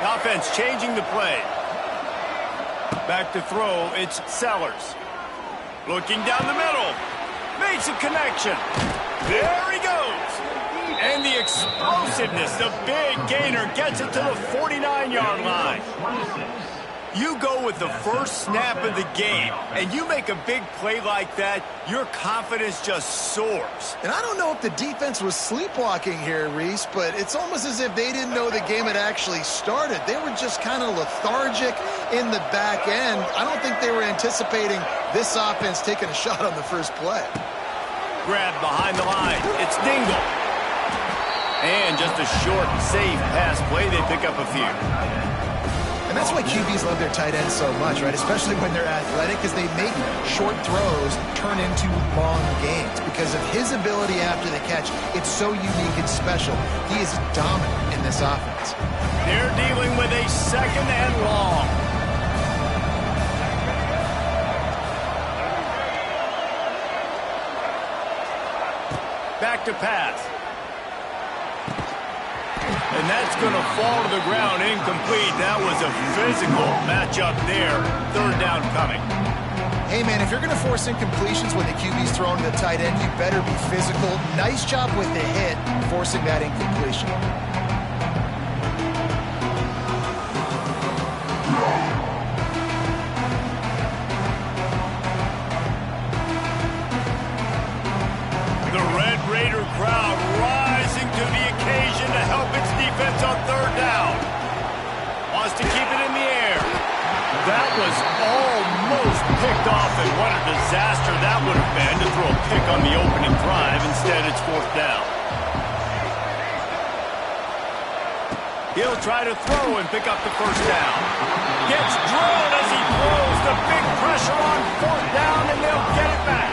Offense changing the play. Back to throw, it's Sellers. Looking down the middle. Makes a connection. There he goes. And the explosiveness, the big gainer gets it to the 49-yard line. You go with the first snap of the game, and you make a big play like that, your confidence just soars. And I don't know if the defense was sleepwalking here, Reese, but it's almost as if they didn't know the game had actually started. They were just kind of lethargic in the back end. I don't think they were anticipating this offense taking a shot on the first play. Grab behind the line. It's Dingle. And just a short, safe pass play. They pick up a few. And that's why QBs love their tight ends so much, right? Especially when they're athletic, because they make short throws turn into long gains. Because of his ability after the catch, it's so unique and special. He is dominant in this offense. They're dealing with a second and long. Back to pass. And that's going to fall to the ground incomplete. That was a physical matchup there. Third down coming. Hey, man, if you're going to force incompletions when the QB's thrown to the tight end, you better be physical. Nice job with the hit, forcing that incompletion. The Red Raider crowd rising to the occasion to help its defense on third down. Wants to keep it in the air. That was almost picked off, and what a disaster that would have been to throw a pick on the opening drive. Instead, it's fourth down. He'll try to throw and pick up the first down. Gets drilled as he throws. The big pressure on fourth down, and they'll get it back.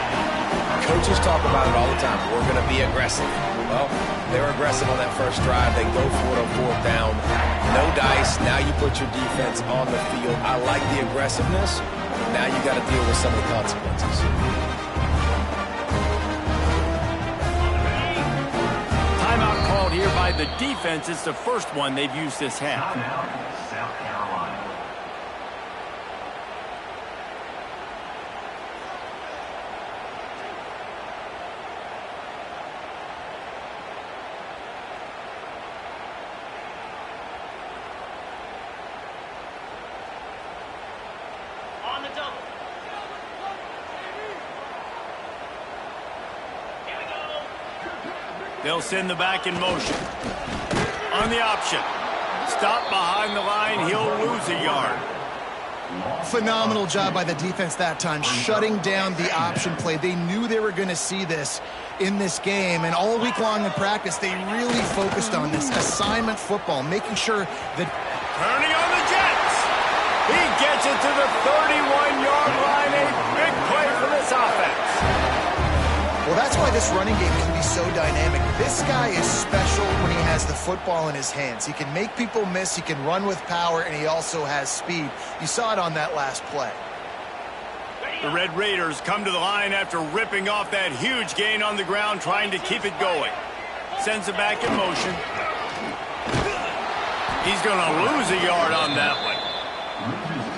Coaches talk about it all the time. We're going to be aggressive. Well, they were aggressive on that first drive. They go for it on fourth down. No dice. Now you put your defense on the field. I like the aggressiveness. Now you got to deal with some of the consequences. Timeout called here by the defense. It's the first one they've used this half. South Carolina. They'll send the back in motion. On the option. Stop behind the line. He'll lose a yard. Phenomenal job by the defense that time, shutting down the option play. They knew they were going to see this in this game, and all week long in practice, they really focused on this assignment football, making sure that... Turning on the Jets. He gets it to the 31-yard line. A big play for this offense. Well, that's why this running game can be so dynamic. This guy is special when he has the football in his hands. He can make people miss, he can run with power, and he also has speed. You saw it on that last play. The Red Raiders come to the line after ripping off that huge gain on the ground, trying to keep it going. Sends it back in motion. He's going to lose a yard on that one.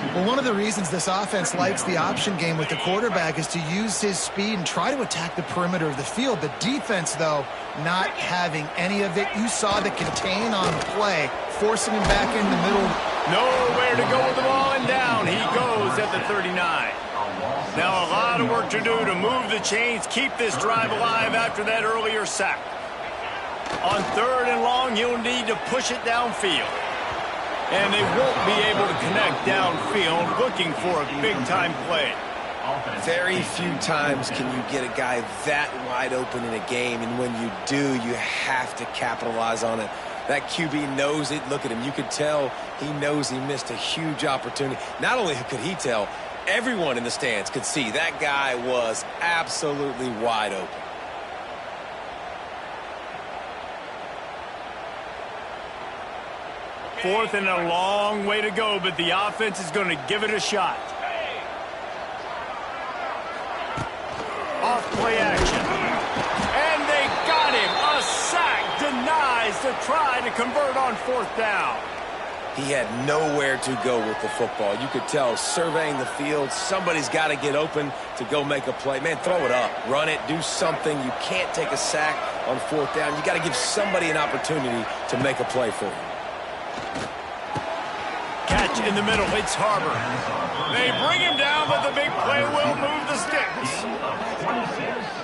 Well, one of the reasons this offense likes the option game with the quarterback is to use his speed and try to attack the perimeter of the field. The defense, though, not having any of it. You saw the contain on the play, forcing him back in the middle. Nowhere to go with the ball, and down he goes at the 39. Now a lot of work to do to move the chains, keep this drive alive after that earlier sack. On third and long, he'll need to push it downfield. And they won't be able to connect downfield, looking for a big-time play. Very few times can you get a guy that wide open in a game, and when you do, you have to capitalize on it. That QB knows it. Look at him. You could tell he knows he missed a huge opportunity. Not only could he tell, everyone in the stands could see that guy was absolutely wide open. Fourth and a long way to go, but the offense is going to give it a shot. Off play action. And they got him. A sack denies the try to convert on fourth down. He had nowhere to go with the football. You could tell, surveying the field, somebody's got to get open to go make a play. Man, throw it up, run it, do something. You can't take a sack on fourth down. You got to give somebody an opportunity to make a play for you. Catch in the middle, it's Harbor. They bring him down, but the big play will move the sticks.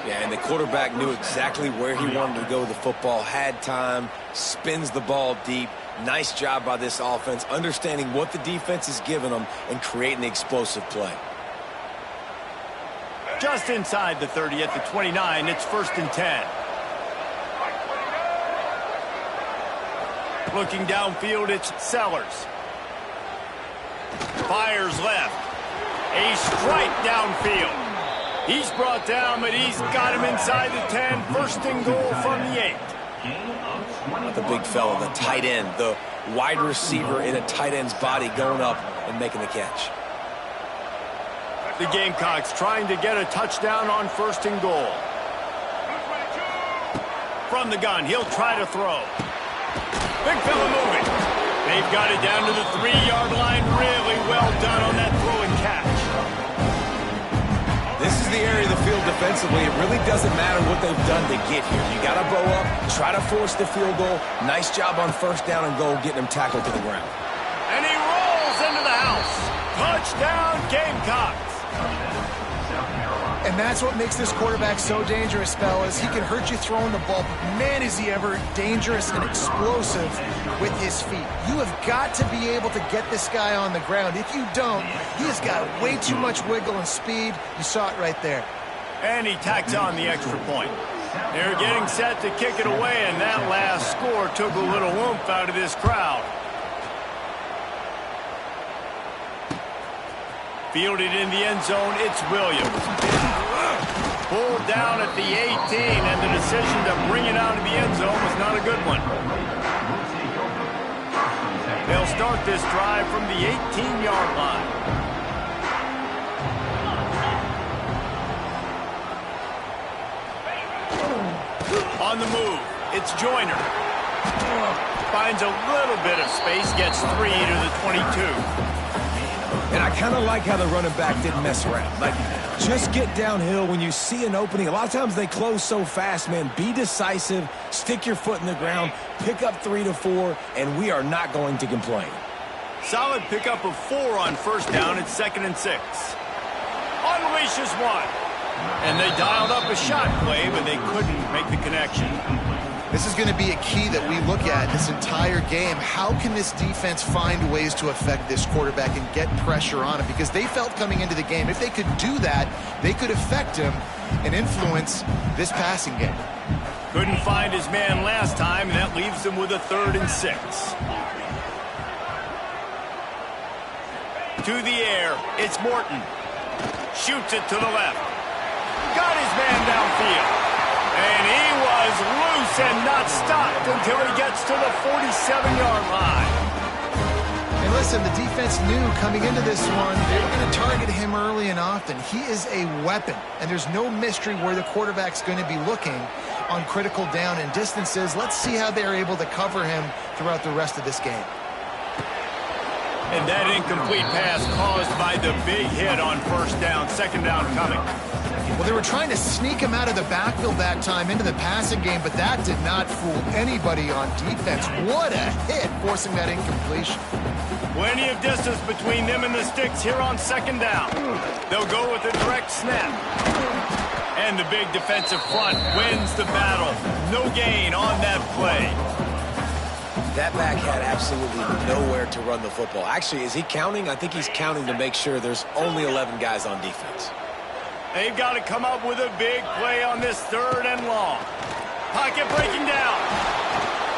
Yeah, and the quarterback knew exactly where he wanted to go with the football, had time, spins the ball deep. Nice job by this offense, understanding what the defense is giving them and creating the explosive play. Just inside the 30 at the 29, it's 1st and 10. Looking downfield, it's Sellers. Fires left. A strike downfield. He's brought down, but he's got him inside the 10. 1st and goal from the 8. The big fella, the tight end, the wide receiver in a tight end's body going up and making the catch. The Gamecocks trying to get a touchdown on 1st and goal. From the gun, he'll try to throw. Big fella moving. They've got it down to the 3-yard line. Really well done on that throw and catch. This is the area of the field defensively. It really doesn't matter what they've done to get here. You got to bow up, try to force the field goal. Nice job on 1st down and goal, getting him tackled to the ground. And he rolls into the house. Touchdown, Gamecocks. And that's what makes this quarterback so dangerous, fellas. He can hurt you throwing the ball, but man, is he ever dangerous and explosive with his feet. You have got to be able to get this guy on the ground. If you don't, he has got way too much wiggle and speed. You saw it right there. And he tacks on the extra point. They're getting set to kick it away, and that last score took a little oomph out of this crowd. Fielded in the end zone, it's Williams. Pulled down at the 18, and the decision to bring it out of the end zone was not a good one. They'll start this drive from the 18-yard line. On the move, it's Joyner. Finds a little bit of space, gets 3 to the 22. And I kind of like how the running back didn't mess around. Like, just get downhill when you see an opening. A lot of times they close so fast, man. Be decisive, stick your foot in the ground, pick up 3 to 4, and we are not going to complain. Solid pickup of 4 on 1st down. It's 2nd and 6. Unleashes one. And they dialed up a shot play, but they couldn't make the connection. This is going to be a key that we look at this entire game. How can this defense find ways to affect this quarterback and get pressure on him? Because they felt coming into the game, if they could do that, they could affect him and influence this passing game. Couldn't find his man last time, and that leaves him with a 3rd and 6. To the air, it's Morton. Shoots it to the left. Got his man downfield. And he was loose and not stopped until he gets to the 47-yard line. And listen, the defense knew coming into this one, they were going to target him early and often. He is a weapon, and there's no mystery where the quarterback's going to be looking on critical down and distances. Let's see how they're able to cover him throughout the rest of this game. And that incomplete pass caused by the big hit on 1st down, 2nd down coming. Well, they were trying to sneak him out of the backfield that time into the passing game, but that did not fool anybody on defense. What a hit, forcing that incompletion. Plenty of distance between them and the sticks here on 2nd down. They'll go with a direct snap. And the big defensive front wins the battle. No gain on that play. That back had absolutely nowhere to run the football. Actually, is he counting? I think he's counting to make sure there's only 11 guys on defense. They've got to come up with a big play on this 3rd and long. Pocket breaking down.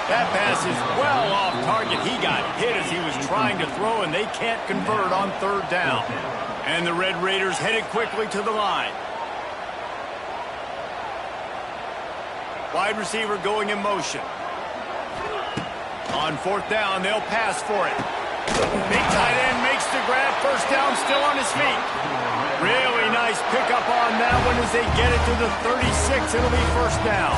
That pass is well off target. He got hit as he was trying to throw, and they can't convert on 3rd down. And the Red Raiders headed quickly to the line. Wide receiver going in motion. On 4th down, they'll pass for it. Big tight end makes the grab. 1st down, still on his feet. Really nice pickup on that one as they get it to the 36. It'll be 1st down.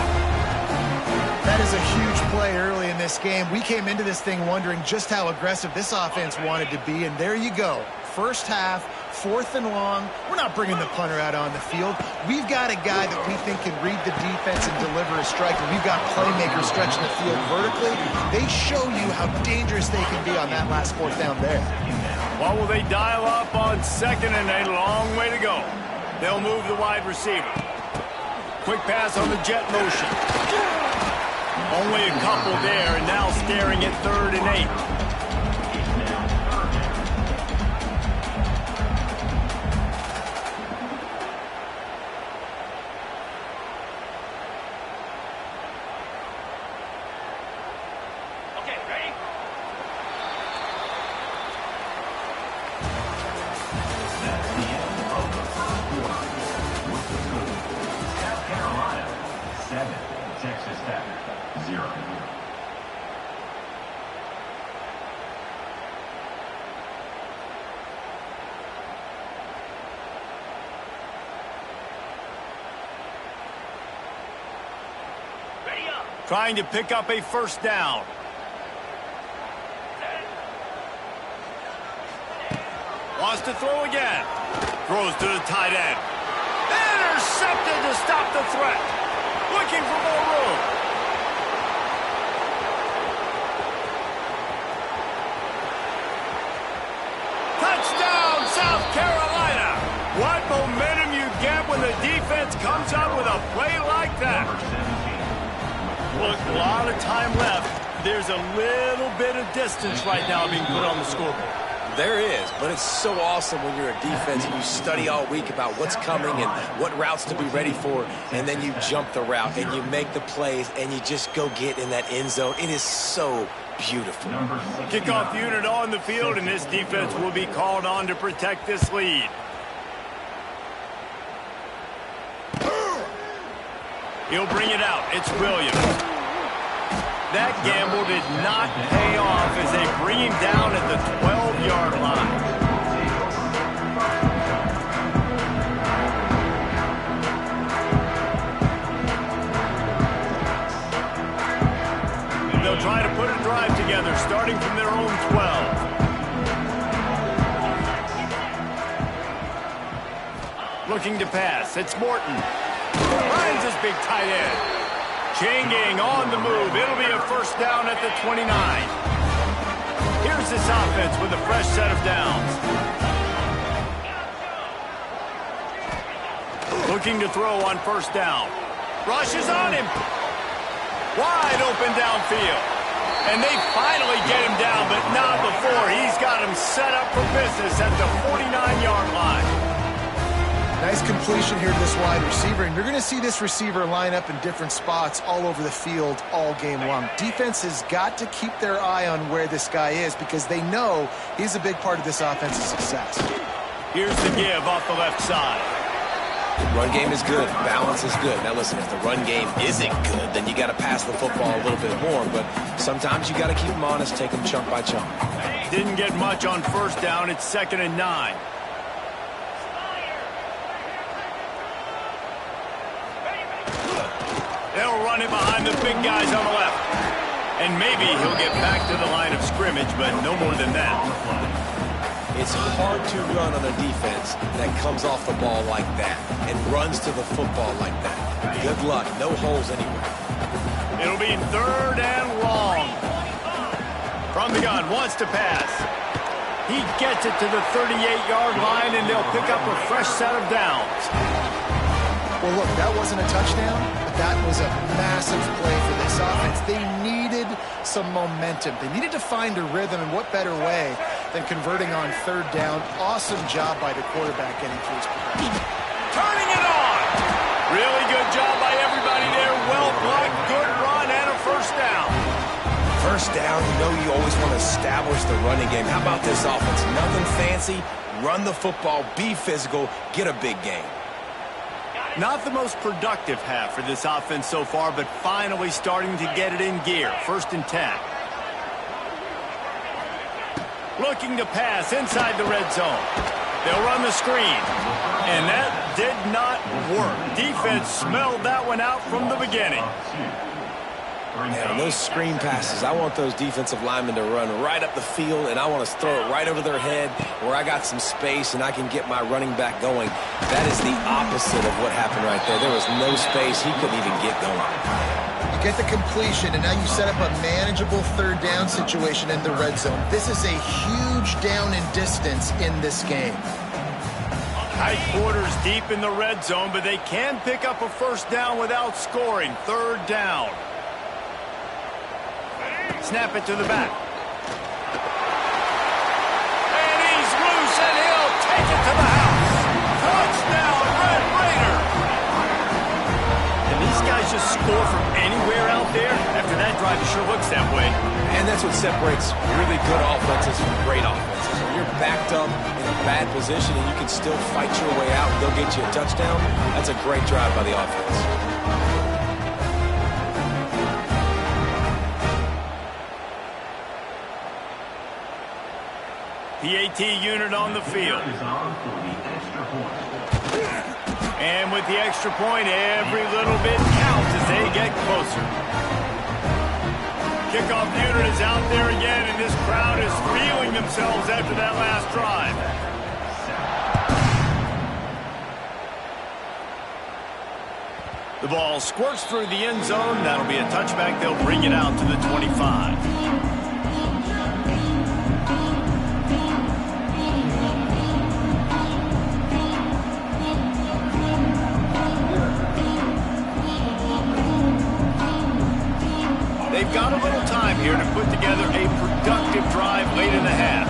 That That is a huge play early in this game. We came into this thing wondering just how aggressive this offense wanted to be, and there you go. First half, 4th and long. We're not bringing the punter out on the field. We've got a guy that we think can read the defense and deliver a strike, and we've got playmakers stretching the field vertically. They show you how dangerous they can be on that last 4th down there. What will they dial up on 2nd and a long way to go? They'll move the wide receiver. Quick pass on the jet motion. Only a couple there, and now staring at 3rd and 8. Trying to pick up a 1st down. Wants to throw again. Throws to the tight end. Intercepted to stop the threat. Looking for more room. Touchdown, South Carolina. What momentum you get when the defense comes up with a play like that. Look, a lot of time left. There's a little bit of distance right now being put on the scoreboard. There is, but it's so awesome when you're a defense and you study all week about what's coming and what routes to be ready for, and then you jump the route and you make the plays and you just go get in that end zone. It is so beautiful. Kickoff unit on the field, and this defense will be called on to protect this lead. He'll bring it out. It's Williams. That gamble did not pay off as they bring him down at the 12-yard line. They'll try to put a drive together, starting from their own 12. Looking to pass. It's Morton. Finds his big tight end. Changing on the move. It'll be a 1st down at the 29. Here's this offense with a fresh set of downs. Looking to throw on 1st down. Rushes on him. Wide open downfield. And they finally get him down, but not before. He's got him set up for business at the 49-yard line. Nice completion here to this wide receiver, and you're going to see this receiver line up in different spots all over the field all game long. Defense has got to keep their eye on where this guy is because they know he's a big part of this offense's success. Here's the give off the left side. Run game is good. Balance is good. Now listen, if the run game isn't good, then you got to pass the football a little bit more, but sometimes you got to keep them honest, take them chunk by chunk. Didn't get much on 1st down. It's 2nd and 9. They'll run it behind the big guys on the left. And maybe he'll get back to the line of scrimmage, but no more than that. It's hard to run on a defense that comes off the ball like that and runs to the football like that. Good luck. No holes anywhere. It'll be 3rd and long. From the gun, wants to pass. He gets it to the 38-yard line, and they'll pick up a fresh set of downs. Well, look, that wasn't a touchdown, but that was a massive play for this offense. They needed some momentum. They needed to find a rhythm, and what better way than converting on 3rd down. Awesome job by the quarterback getting through his progression. Turning it on. Really good job by everybody there. Well blocked, good run, and a 1st down. 1st down, you know you always want to establish the running game. How about this offense? Nothing fancy. Run the football, be physical, get a big game. Not the most productive half for this offense so far, but finally starting to get it in gear. 1st and 10. Looking to pass inside the red zone. They'll run the screen. And that did not work. Defense smelled that one out from the beginning. Man, those screen passes, I want those defensive linemen to run right up the field, and I want to throw it right over their head where I got some space and I can get my running back going. That is the opposite of what happened right there. There was no space. He couldn't even get going. You get the completion, and now you set up a manageable third down situation in the red zone. This is a huge down in distance in this game. Tight quarters deep in the red zone, but they can pick up a first down without scoring. Third down. Snap it to the back. And he's loose, and he'll take it to the house. Touchdown, Red Raider. And these guys just score from anywhere out there. After that drive, it sure looks that way. And that's what separates really good offenses from great offenses. When you're backed up in a bad position and you can still fight your way out and they'll get you a touchdown, that's a great drive by the offense. PAT unit on the field. And with the extra point, every little bit counts as they get closer. Kickoff unit is out there again, and this crowd is feeling themselves after that last drive. The ball squirts through the end zone. That'll be a touchback. They'll bring it out to the 25. They've got a little time here to put together a productive drive late in the half.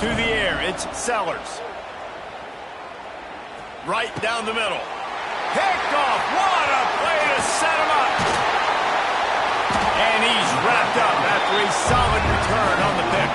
To the air, it's Sellers. Right down the middle. Picked off. What a play to set him up. And he's wrapped up after a solid return on the pick.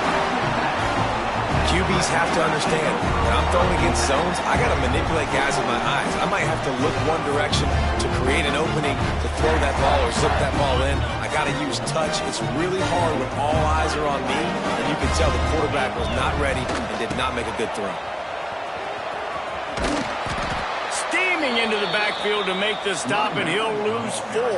QBs have to understand, when I'm throwing against zones, I got to manipulate guys with my eyes. I might have to look one direction to create an opening to throw that ball or zip that ball in. I got to use touch. It's really hard when all eyes are on me, and you can tell the quarterback was not ready and did not make a good throw. Steaming into the backfield to make the stop, and he'll lose 4.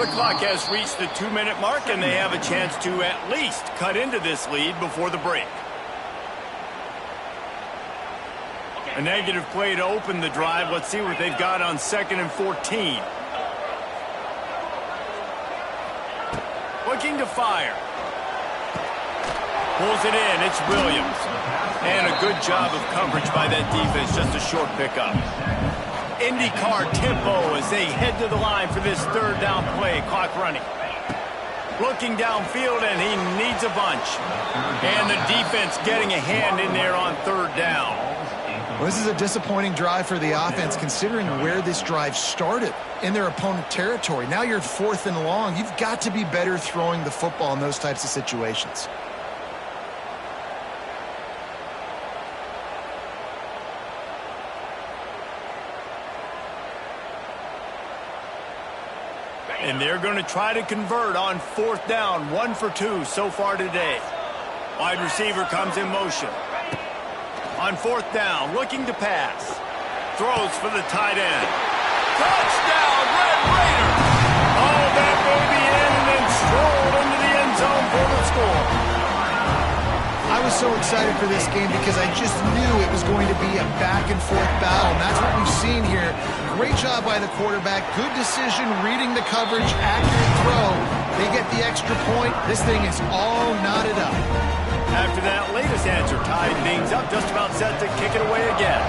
The clock has reached the 2-minute mark, and they have a chance to at least cut into this lead before the break. A negative play to open the drive. Let's see what they've got on 2nd and 14. Looking to fire. Pulls it in. It's Williams. And a good job of coverage by that defense. Just a short pickup. IndyCar tempo as they head to the line for this third down play. Clock running. Looking downfield, and he needs a bunch. And the defense getting a hand in there on third down. Well, this is a disappointing drive for the offense, considering where this drive started in their opponent territory. Now you're 4th and long. You've got to be better throwing the football in those types of situations. And they're going to try to convert on 4th down. 1 for 2 so far today. Wide receiver comes in motion. On 4th down, looking to pass. Throws for the tight end. Touchdown, Red Raider! Oh, that baby in and then strolled into the end zone for the score. I was so excited for this game because I just knew it was going to be a back-and-forth battle, and that's what we've seen here. Great job by the quarterback. Good decision, reading the coverage, accurate throw. They get the extra point. This thing is all knotted up. After that latest answer, tied things up, just about set to kick it away again.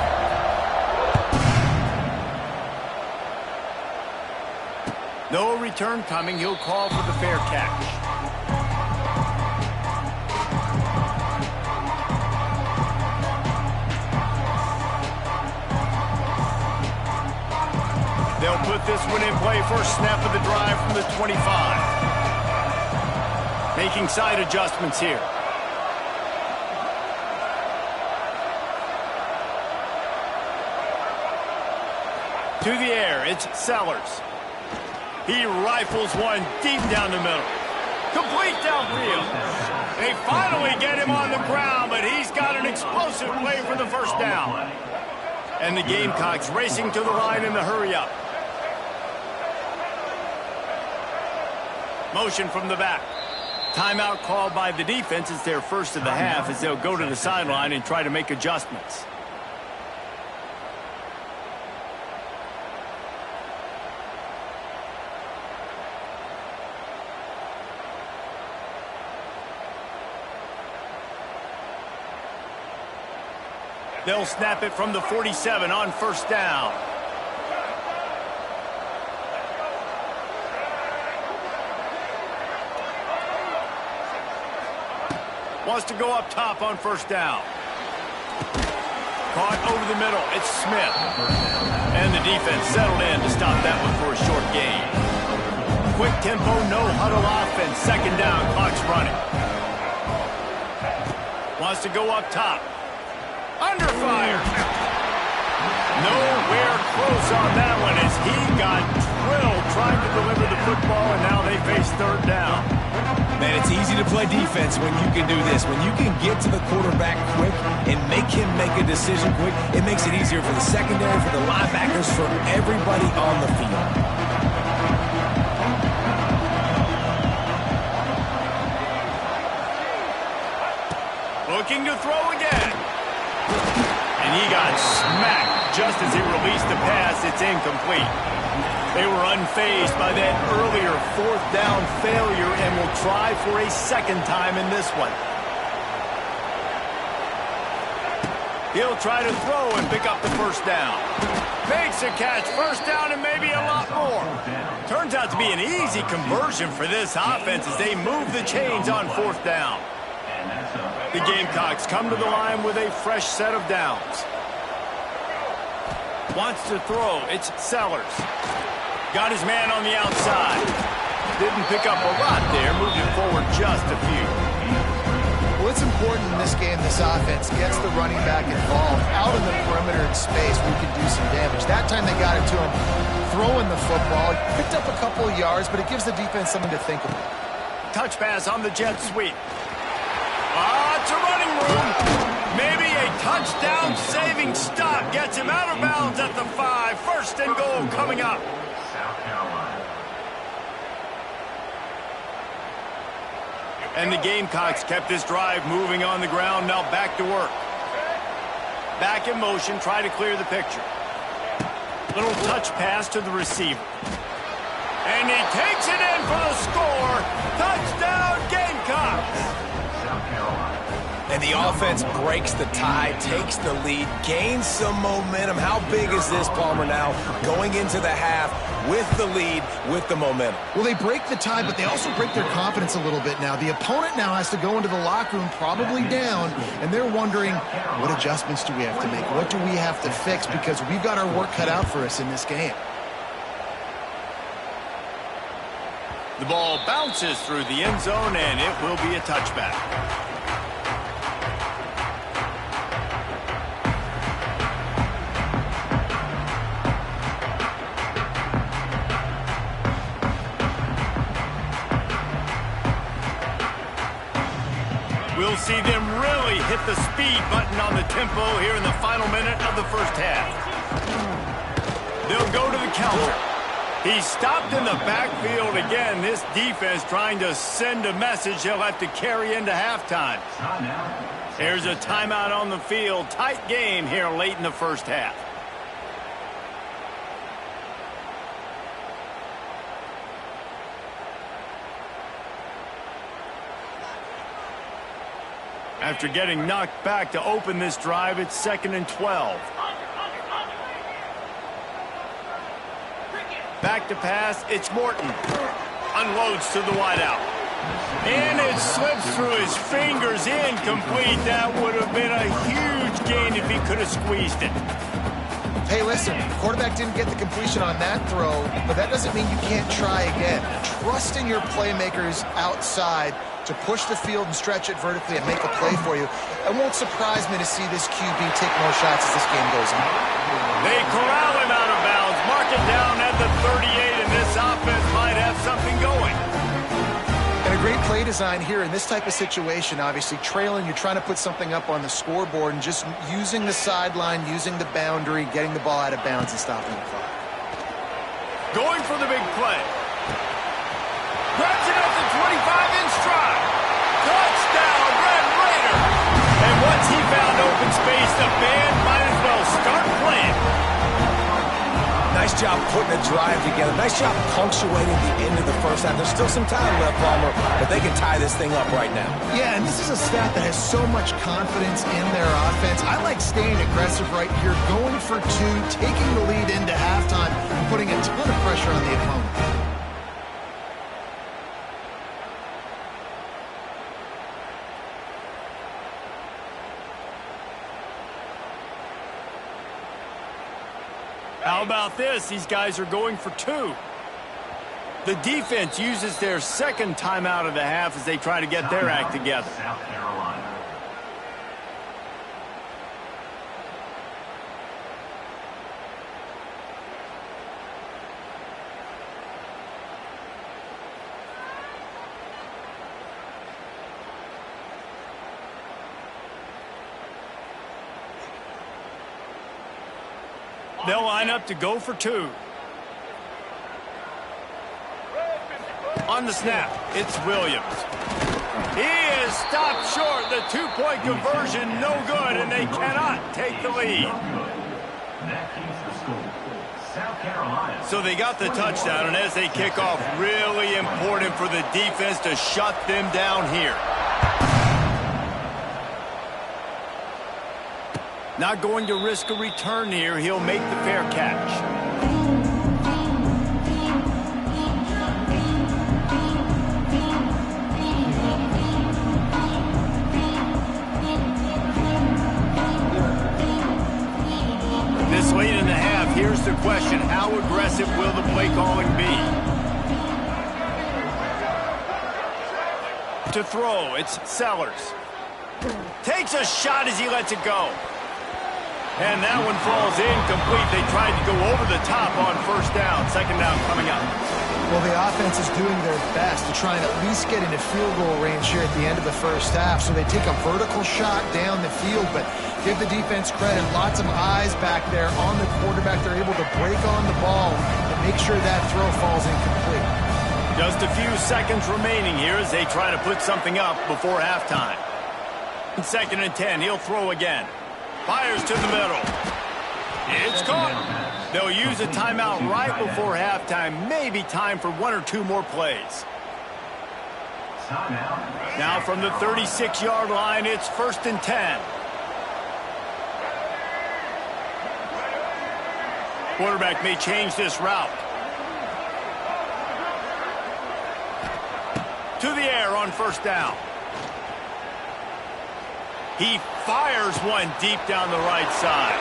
No return coming. He'll call for the fair catch. They'll put this one in play. First snap of the drive from the 25. Making side adjustments here. To the air, it's Sellers. He rifles one deep down the middle. Complete downfield. They finally get him on the ground, but he's got an explosive play for the first down. And the Gamecocks racing to the line in the hurry-up. Motion from the back. Timeout called by the defense. It's their first of the half as they'll go to the sideline and try to make adjustments. They'll snap it from the 47 on first down. Wants to go up top on first down. Caught over the middle. It's Smith. And the defense settled in to stop that one for a short gain. Quick tempo, no huddle offense. Second down, clock's running. Wants to go up top. Under fire. Nowhere close on that one as he got drilled trying to deliver the football, and now they face third down. Man, it's easy to play defense when you can do this. When you can get to the quarterback quick and make him make a decision quick, it makes it easier for the secondary, for the linebackers, for everybody on the field. Looking to throw again. And he got smacked just as he released the pass. It's incomplete. They were unfazed by that earlier fourth down failure and will try for a second time in this one. He'll try to throw and pick up the first down. Makes a catch, first down, and maybe a lot more. Turns out to be an easy conversion for this offense as they move the chains on fourth down. The Gamecocks come to the line with a fresh set of downs. Wants to throw. It's Sellers. Got his man on the outside. Didn't pick up a lot there. Moved it forward just a few. Well, it's important in this game this offense gets the running back involved. Out in the perimeter in space, we can do some damage. That time they got it to him throwing the football. Picked up a couple of yards, but it gives the defense something to think about. Touch pass on the jet sweep. It's a running room. Maybe a touchdown-saving stop gets him out of bounds at the 5. First and goal coming up. And the Gamecocks kept this drive moving on the ground. Now back to work. Back in motion, try to clear the picture. Little touch pass to the receiver. And he takes it in for the score. Touchdown, Gamecocks. And the offense breaks the tie, takes the lead, gains some momentum. How big is this, Palmer, now going into the half with the lead, with the momentum? Well, they break the tie, but they also break their confidence a little bit now. The opponent now has to go into the locker room probably down, and they're wondering, what adjustments do we have to make? What do we have to fix? Because we've got our work cut out for us in this game. The ball bounces through the end zone, and it will be a touchback. We'll see them really hit the speed button on the tempo here in the final minute of the first half. They'll go to the counter. He stopped in the backfield again. This defense trying to send a message they'll have to carry into halftime. There's a timeout on the field. Tight game here late in the first half. After getting knocked back to open this drive, it's 2nd and 12. Back to pass, it's Morton. Unloads to the wideout. And it slips through his fingers, incomplete. That would have been a huge gain if he could have squeezed it. Hey, listen, the quarterback didn't get the completion on that throw, but that doesn't mean you can't try again. Trust in your playmakers outside to push the field and stretch it vertically and make a play for you. It won't surprise me to see this QB take more shots as this game goes on. They corral him out of bounds, mark it down at the 38, and this offense might have something going. And a great play design here in this type of situation. Obviously, trailing, you're trying to put something up on the scoreboard and just using the sideline, using the boundary, getting the ball out of bounds and stopping the clock. Going for the big play. Grabs it at the 25 in stride. Touchdown, Red Raider. And once he found open space, the band might as well start playing. Nice job putting a drive together. Nice job punctuating the end of the first half. There's still some time left, Palmer, but they can tie this thing up right now. Yeah, and this is a staff that has so much confidence in their offense. I like staying aggressive right here, going for two, taking the lead into halftime, and putting a ton of pressure on the opponent. How about this? These guys are going for two. The defense uses their second timeout of the half as they try to get their act together. South Carolina. They'll line up to go for two. On the snap, it's Williams. He is stopped short. The two-point conversion, no good, and they cannot take the lead. That keeps the score. South Carolina. So they got the touchdown, and as they kick off, really important for the defense to shut them down here. Not going to risk a return here. He'll make the fair catch. This late in the half, here's the question. How aggressive will the play calling be? To throw, it's Sellers. Takes a shot as he lets it go. And that one falls incomplete. They tried to go over the top on first down. Second down coming up. Well, the offense is doing their best to try and at least get into field goal range here at the end of the first half. So they take a vertical shot down the field, but give the defense credit. Lots of eyes back there on the quarterback. They're able to break on the ball and make sure that throw falls incomplete. Just a few seconds remaining here as they try to put something up before halftime. 2nd and 10. He'll throw again. Fires to the middle. It's caught. They'll use a timeout right before halftime. Maybe time for one or two more plays. Now from the 36-yard line, it's 1st and 10. Quarterback may change this route. To the air on first down. He fires one deep down the right side.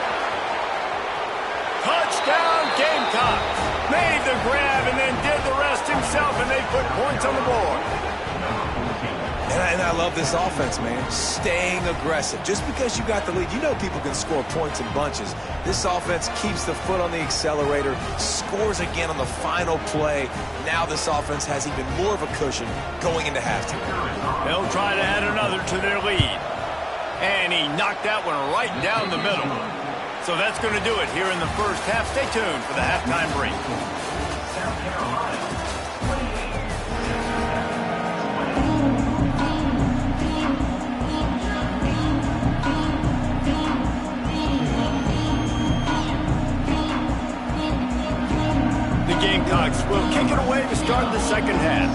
Touchdown, Gamecocks. Made the grab and then did the rest himself, and they put points on the board. And I love this offense, man. Staying aggressive. Just because you got the lead, you know people can score points in bunches. This offense keeps the foot on the accelerator, scores again on the final play. Now this offense has even more of a cushion going into halftime. They'll try to add another to their lead. And he knocked that one right down the middle. So that's going to do it here in the first half. Stay tuned for the halftime break. South Carolina. The Gamecocks will kick it away to start the second half.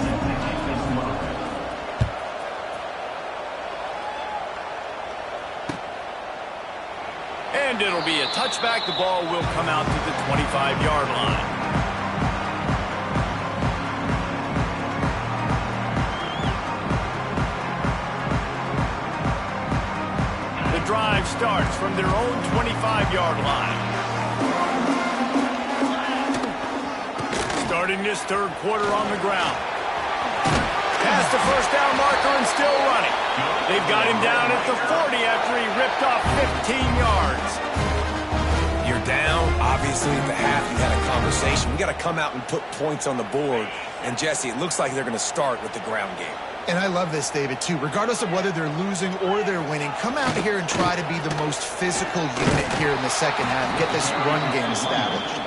And it'll be a touchback. The ball will come out to the 25-yard line. The drive starts from their own 25-yard line. Starting this third quarter on the ground. Past the first down marker and still running. They've got him down at the 40 after he ripped off 15 yards. You're down. Obviously, at the half, you had a conversation. We got to come out and put points on the board. And, Jesse, it looks like they're going to start with the ground game. And I love this, David, too. Regardless of whether they're losing or they're winning, come out here and try to be the most physical unit here in the second half. Get this run game established.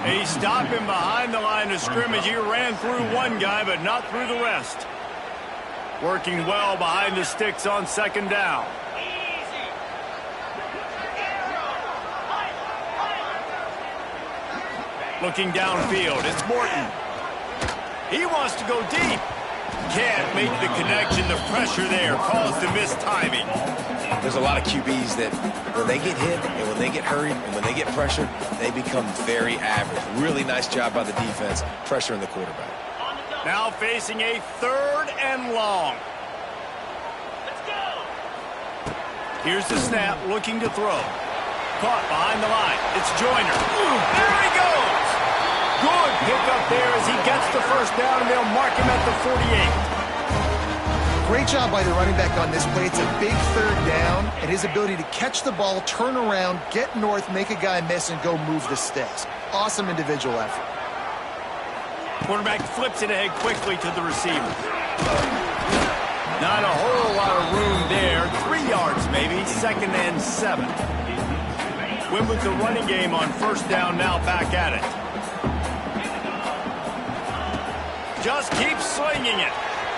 He stopped him behind the line of scrimmage. He ran through one guy, but not through the rest. Working well behind the sticks on second down. Looking downfield, it's Morton. He wants to go deep. Can't make the connection. The pressure there caused the mistiming. There's a lot of QBs that when they get hit and when they get hurried and when they get pressured, they become very average. Really nice job by the defense, pressuring the quarterback. Now facing a 3rd and long. Let's go. Here's the snap, looking to throw. Caught behind the line. It's Joyner. There he goes. Good pickup there as he gets the first down, and they'll mark him at the 48. Great job by the running back on this play. It's a big 3rd down, and his ability to catch the ball, turn around, get north, make a guy miss, and go move the sticks. Awesome individual effort. Quarterback flips it ahead quickly to the receiver. Not a whole lot of room there. 3 yards maybe, 2nd and 7. Win with the running game on 1st down, now back at it. Just keeps slinging it.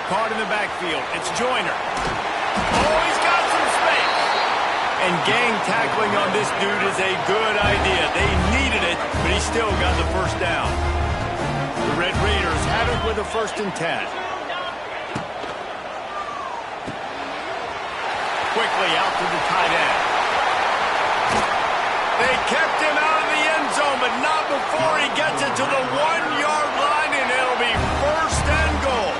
Caught in the backfield. It's Joyner. Oh, he's got some space. And gang tackling on this dude is a good idea. They needed it, but he still got the first down. The Red Raiders have it with a 1st and 10. Quickly out to the tight end. They kept him out of the end zone, but not before he gets it to the 1-yard line, and it'll be 1st and goal.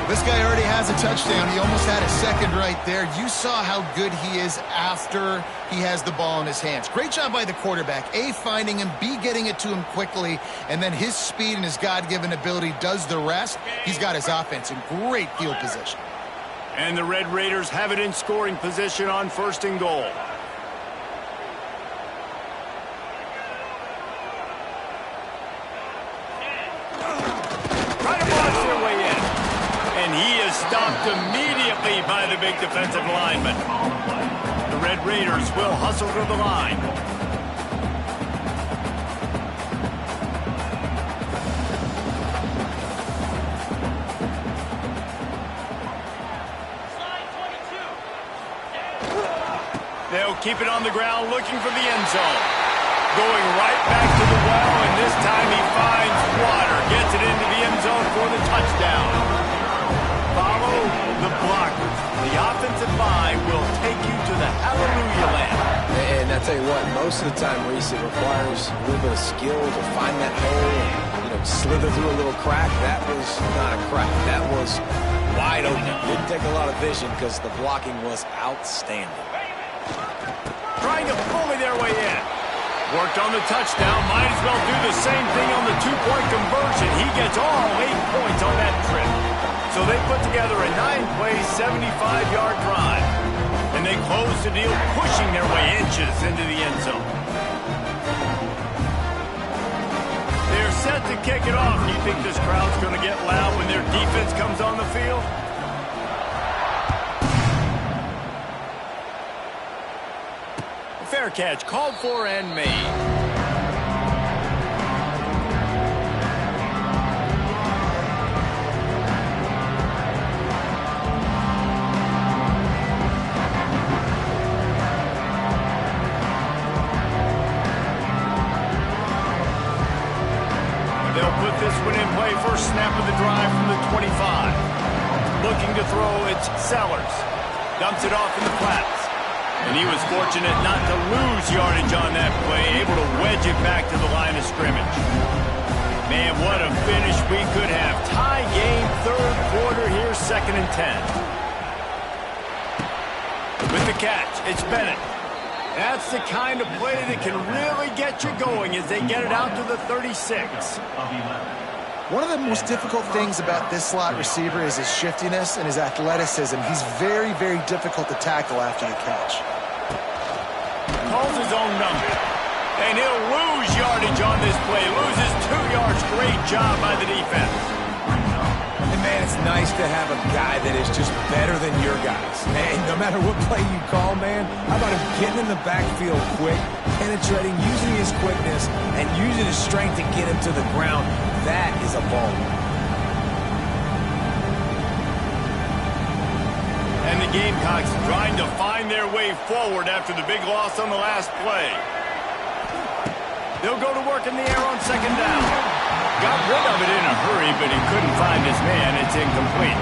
This guy already has a touchdown. He almost had a 2nd right there. You saw how good he is after he has the ball in his hands. Great job by the quarterback. A, finding him, B, getting it to him quickly, and then his speed and his God-given ability does the rest. He's got his offense in great field position. And the Red Raiders have it in scoring position on 1st and goal. Stopped immediately by the big defensive lineman. The Red Raiders will hustle to the line. They'll keep it on the ground, looking for the end zone. Going right back to the well, and this time he finds water. Gets it into the end zone for the touchdown. Follow the blockers. The offensive line will take you to the hallelujah land. And I tell you what, most of the time, Reese, it requires a little bit of skill to find that hole and, slither through a little crack. That was not a crack. That was wide open. Didn't take a lot of vision because the blocking was outstanding. Trying to bully their way in. Worked on the touchdown. Might as well do the same thing on the 2-point conversion. He gets all 8 points on that trip. So they put together a 9-play, 75-yard drive. And they close the deal, pushing their way inches into the end zone. They're set to kick it off. Do you think this crowd's going to get loud when their defense comes on the field? A fair catch, called for and made. This one in play, first snap of the drive from the 25. Looking to throw, it's Sellers. Dumps it off in the flats. And he was fortunate not to lose yardage on that play, able to wedge it back to the line of scrimmage. Man, what a finish we could have. Tie game, 3rd quarter here, 2nd and 10. With the catch, it's Bennett. That's the kind of play that can really get you going as they get it out to the 36. One of the most difficult things about this slot receiver is his shiftiness and his athleticism. He's very, very difficult to tackle after the catch. Calls his own number. And he'll lose yardage on this play. Loses 2 yards. Great job by the defense. And man, it's nice to have a guy that is just better than your guys. And no matter what play you call, man, how about him getting in the backfield quick, penetrating, using his quickness, and using his strength to get him to the ground. That is a ball. And the Gamecocks trying to find their way forward after the big loss on the last play. They'll go to work in the air on second down. Got rid of it in a hurry, but he couldn't find his man. It's incomplete.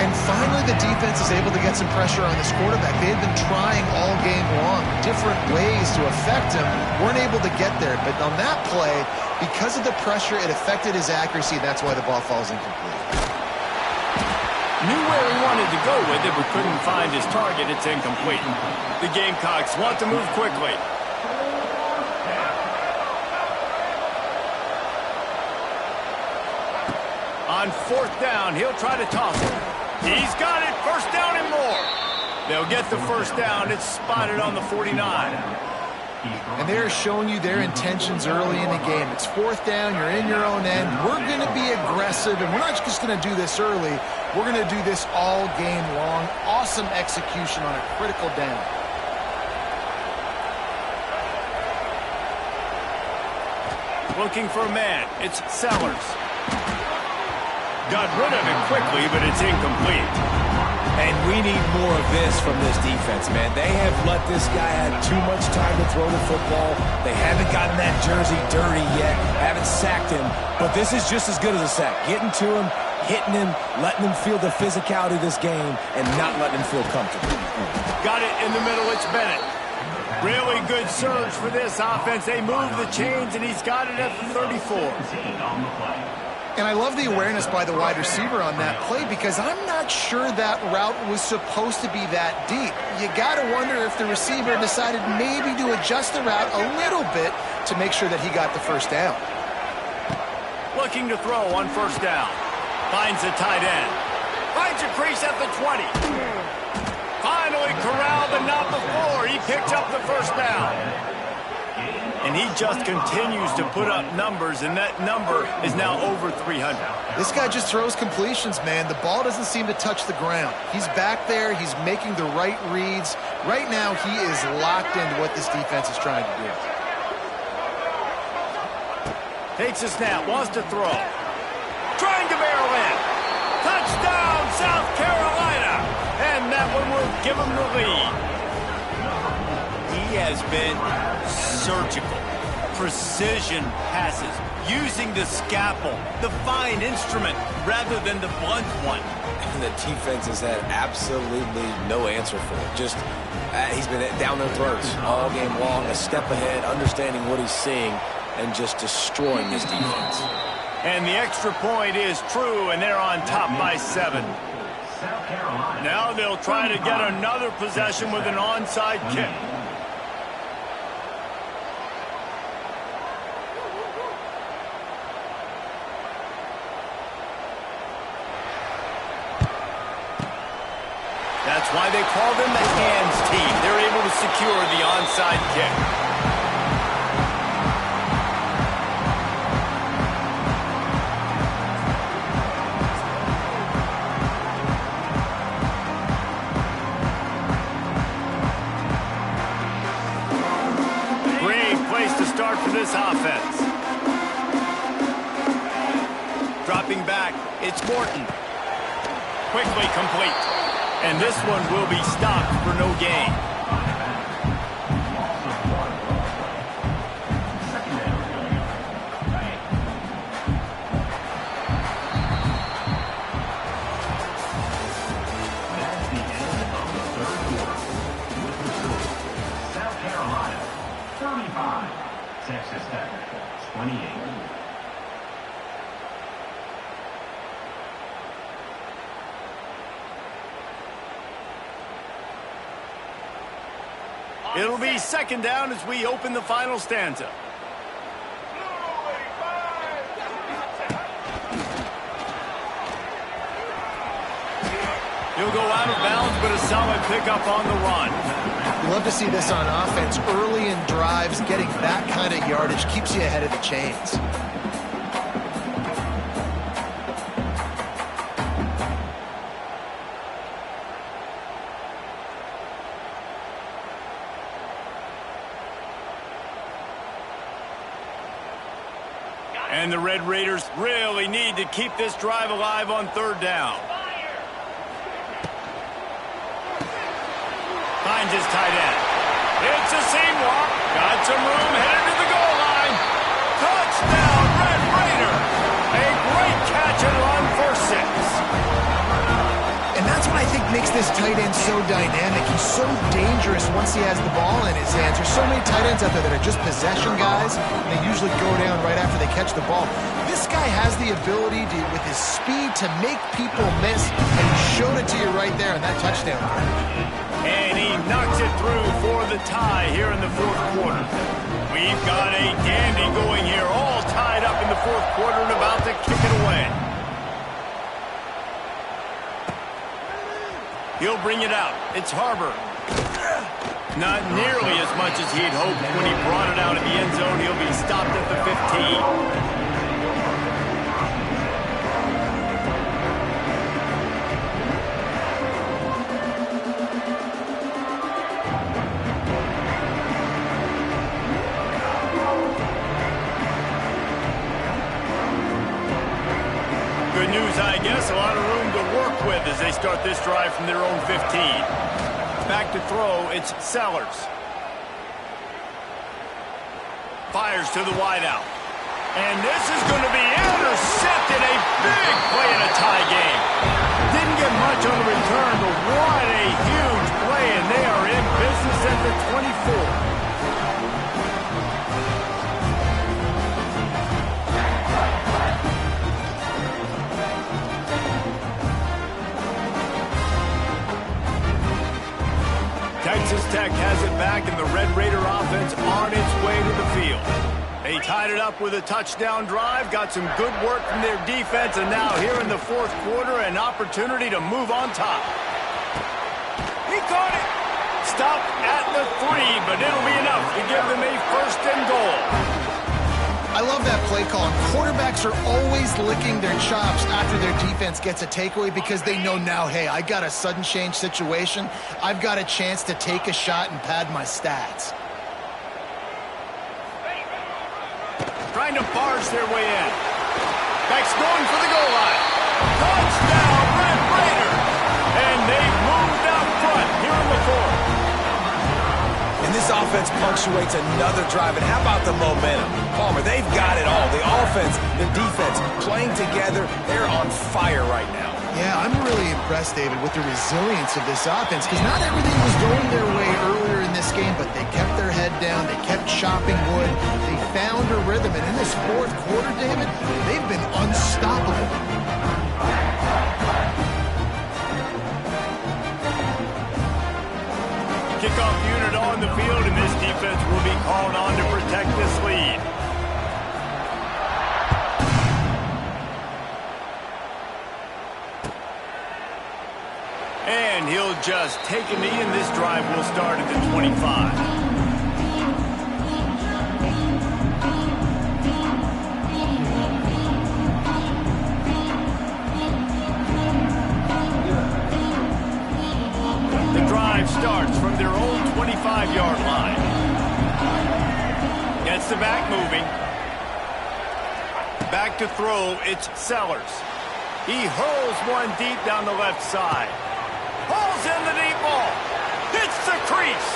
And finally, the defense is able to get some pressure on this quarterback. They had been trying all game long, different ways to affect him. Weren't able to get there. But on that play, because of the pressure, it affected his accuracy. That's why the ball falls incomplete. Knew where he wanted to go with it, but couldn't find his target. It's incomplete. The Gamecocks want to move quickly. On fourth down, he'll try to toss it. He's got it. First down and more. They'll get the first down. It's spotted on the 49. And they're showing you their intentions early in the game. It's fourth down. You're in your own end. We're going to be aggressive, and we're not just going to do this early. We're going to do this all game long. Awesome execution on a critical down. Looking for a man. It's Sellers. Got rid of it quickly, but it's incomplete. And we need more of this from this defense, man. They have let this guy have too much time to throw the football. They haven't gotten that jersey dirty yet, haven't sacked him. But this is just as good as a sack. Getting to him, hitting him, letting him feel the physicality of this game, and not letting him feel comfortable. Got it in the middle. It's Bennett. Really good surge for this offense. They move the chains, and he's got it at the 34. And I love the awareness by the wide receiver on that play because I'm not sure that route was supposed to be that deep. You got to wonder if the receiver decided maybe to adjust the route a little bit to make sure that he got the first down. Looking to throw on first down. Finds a tight end. Finds a crease at the 20. Finally corralled, but not before. He picked up the first down. And he just continues to put up numbers, and that number is now over 300. This guy just throws completions, man. The ball doesn't seem to touch the ground. He's back there. He's making the right reads. Right now, he is locked into what this defense is trying to do. Takes a snap, wants to throw. Trying to barrel in. Touchdown, South Carolina. And that one will give him the lead. He has been surgical, precision passes, using the scalpel, the fine instrument, rather than the blunt one. And the defense has had absolutely no answer for it. Just, he's been down their throats all game long, a step ahead, understanding what he's seeing, and just destroying this defense. And the extra point is true, and they're on top by 7. Now they'll try to get another possession with an onside kick. That's why they call them the hands team. They're able to secure the onside kick. Great place to start for this offense. Dropping back, it's Morton. Quickly complete. And this one will be stopped for no gain. South Carolina, 35. Texas Tech, 28. It'll be second down as we open the final stanza. He'll go out of bounds, but a solid pickup on the run. You love to see this on offense. Early in drives, getting that kind of yardage keeps you ahead of the chains. And the Red Raiders really need to keep this drive alive on third down. Finds his tight end. It's a seam walk. Got some room, headed to the goal line. Touchdown, Red Raider. A great catch and run for 6. And that's what I think makes this tight end so dynamic. He's so dangerous once he has the ball in his hands. There's so many tight ends out there that are just possession guys, and they usually go down right after they catch the ball. This guy has the ability to, with his speed, to make people miss, and he showed it to you right there in that touchdown. And he knocks it through for the tie here in the fourth quarter. We've got a dandy going here, all tied up in the fourth quarter and about to kick it away. He'll bring it out. It's Harbor. Not nearly as much as he'd hoped when he brought it out of the end zone. He'll be stopped at the 15. Good news, I guess. A lot of room to work with as they start this drive from their own 15. Back to throw, it's Sellers. Fires to the wideout. And this is going to be intercepted. A big play in a tie game. Didn't get much on the return, but what a huge play, and they are in business at the 24. Texas Tech has it back, and the Red Raider offense on its way to the field. They tied it up with a touchdown drive, got some good work from their defense, and now here in the fourth quarter, an opportunity to move on top. He caught it. Stopped at the 3, but it'll be enough to give them a first and goal. I love that play call. Quarterbacks are always licking their chops after their defense gets a takeaway because they know now, hey, I got a sudden change situation. I've got a chance to take a shot and pad my stats. Trying to barge their way in. Beck's going for the goal line. Touchdown, Red Raider! And they've moved out front here in the fourth. And this offense punctuates another drive. And how about the momentum? Palmer, they've got it all. The offense, the defense, playing together. They're on fire right now. Yeah, I'm really impressed, David, with the resilience of this offense because not everything was going their way earlier in this game, but they kept their head down. They kept chopping wood. They found a rhythm. And in this fourth quarter, David, they've been unstoppable. Kickoff unit on the field, and this defense will be called on to protect this lead. And he'll just take a knee, and this drive will start at the 25. Starts from their own 25-yard line. Gets the back moving. Back to throw, it's Sellers. He hurls one deep down the left side. Pulls in the deep ball. Hits the crease.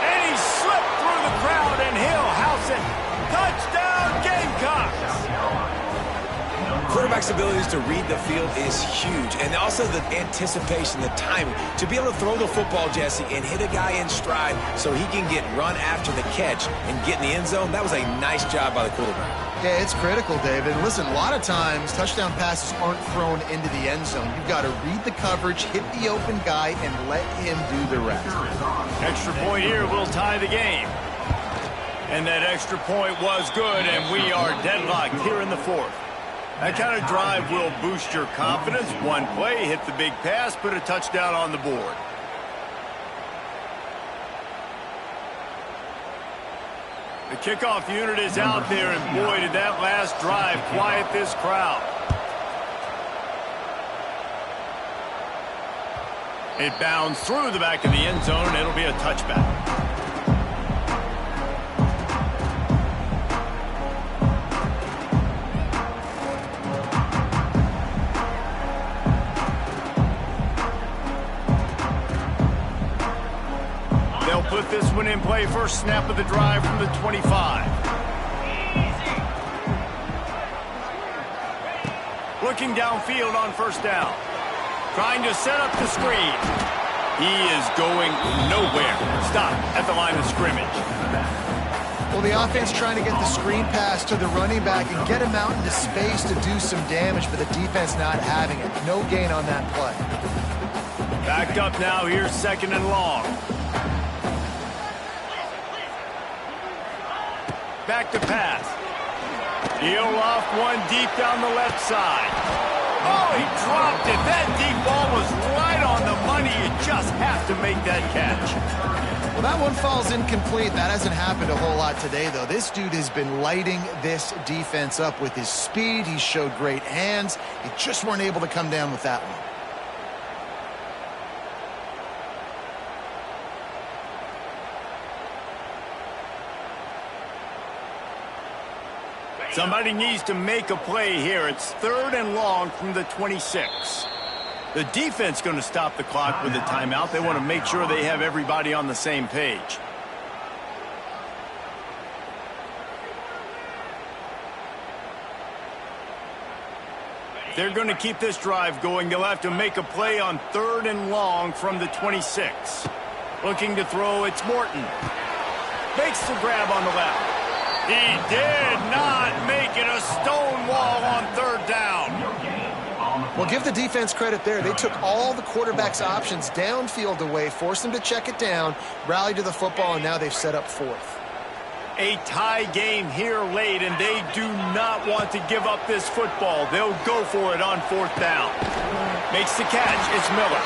And he slipped through the crowd, and he'll house it. Touchdown, Gamecocks! Quarterback's abilities to read the field is huge, and also the anticipation, the timing. To be able to throw the football, Jesse, and hit a guy in stride so he can get run after the catch and get in the end zone, that was a nice job by the quarterback. Yeah, it's critical, David. Listen, a lot of times touchdown passes aren't thrown into the end zone. You've got to read the coverage, hit the open guy, and let him do the rest. Extra point here will tie the game. And that extra point was good, and we are deadlocked here in the fourth. That kind of drive will boost your confidence. One play, hit the big pass, put a touchdown on the board. The kickoff unit is out there, and boy, did that last drive quiet this crowd. It bounds through the back of the end zone, and it'll be a touchback. put this one in play. First snap of the drive from the 25. Looking downfield on first down. Trying to set up the screen. He is going nowhere. Stop at the line of scrimmage. Well, the offense trying to get the screen pass to the running back and get him out into space to do some damage, but the defense not having it. No gain on that play. Backed up now. Here's second and long. Back to pass. He'll loft one deep down the left side. Oh, he dropped it. That deep ball was right on the money. You just have to make that catch. Well, that one falls incomplete. That hasn't happened a whole lot today, though. This dude has been lighting this defense up with his speed. He showed great hands. He just weren't able to come down with that one. Somebody needs to make a play here. It's third and long from the 26. The defense going to stop the clock with a timeout. They want to make sure they have everybody on the same page. They're going to keep this drive going. They'll have to make a play on third and long from the 26. Looking to throw, it's Morton. Makes the grab on the left. He did not make it a stone wall on third down. Well, give the defense credit there. They took all the quarterback's options downfield away, forced them to check it down, rallied to the football, and now they've set up fourth. A tie game here late, and they do not want to give up this football. They'll go for it on fourth down. Makes the catch. It's Miller.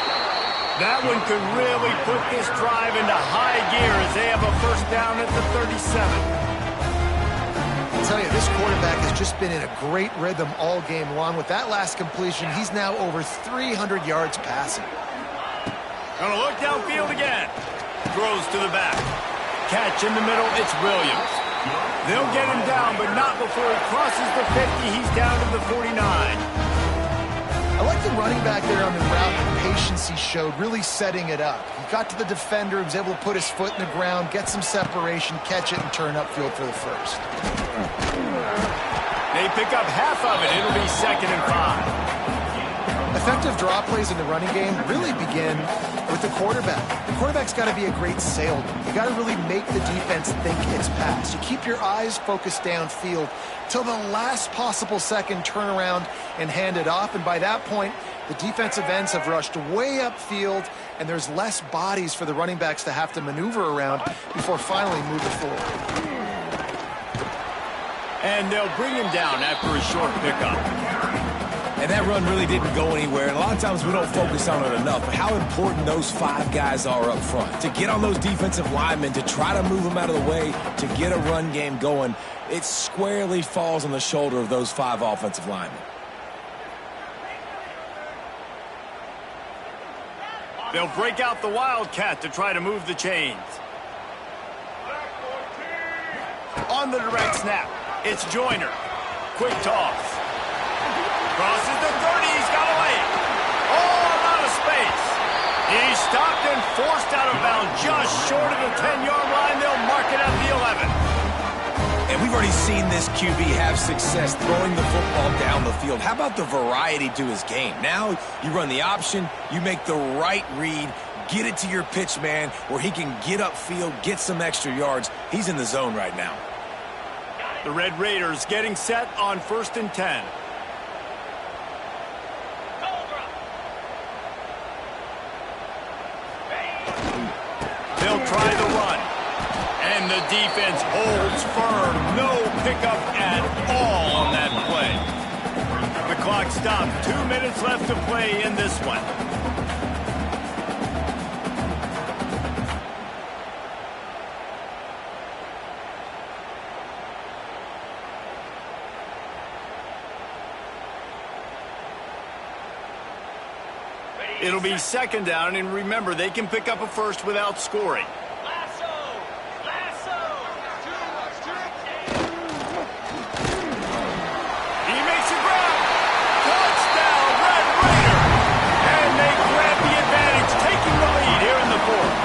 That one could really put this drive into high gear as they have a first down at the 37. I'll tell you, this quarterback has just been in a great rhythm all game long. With that last completion, he's now over 300 yards passing. Gonna look downfield again. Throws to the back. Catch in the middle, it's Williams. They'll get him down, but not before he crosses the 50. He's down to the 49. I like the running back there on the route, the patience he showed, really setting it up. He got to the defender, he was able to put his foot in the ground, get some separation, catch it, and turn upfield for the first. They pick up half of it. It'll be second and 5. Effective draw plays in the running game really begin with the quarterback. The quarterback's got to be a great salesman. You got to really make the defense think it's pass. You keep your eyes focused downfield till the last possible second, turn around and hand it off. And by that point, the defensive ends have rushed way upfield, and there's less bodies for the running backs to have to maneuver around before finally moving forward. And they'll bring him down after a short pickup. And that run really didn't go anywhere. And a lot of times we don't focus on it enough. But how important those 5 guys are up front. To get on those defensive linemen, to try to move them out of the way, to get a run game going, it squarely falls on the shoulder of those 5 offensive linemen. They'll break out the Wildcat to try to move the chains. On the direct snap, it's Joyner. Quick toss. Crosses the 30, he's got away. Oh, a lot of space. He's stopped and forced out of bounds just short of the 10-yard line. They'll mark it at the 11. And we've already seen this QB have success throwing the football down the field. How about the variety to his game? Now you run the option, you make the right read, get it to your pitch man where he can get upfield, get some extra yards. He's in the zone right now. The Red Raiders getting set on 1st and 10. They'll try the run. And the defense holds firm. No pickup at all on that play. The clock stopped. 2 minutes left to play in this one. It'll be second down, and remember, they can pick up a first without scoring. He makes a grab. Touchdown, Red Raider. And they grab the advantage, taking the lead here in the 4th.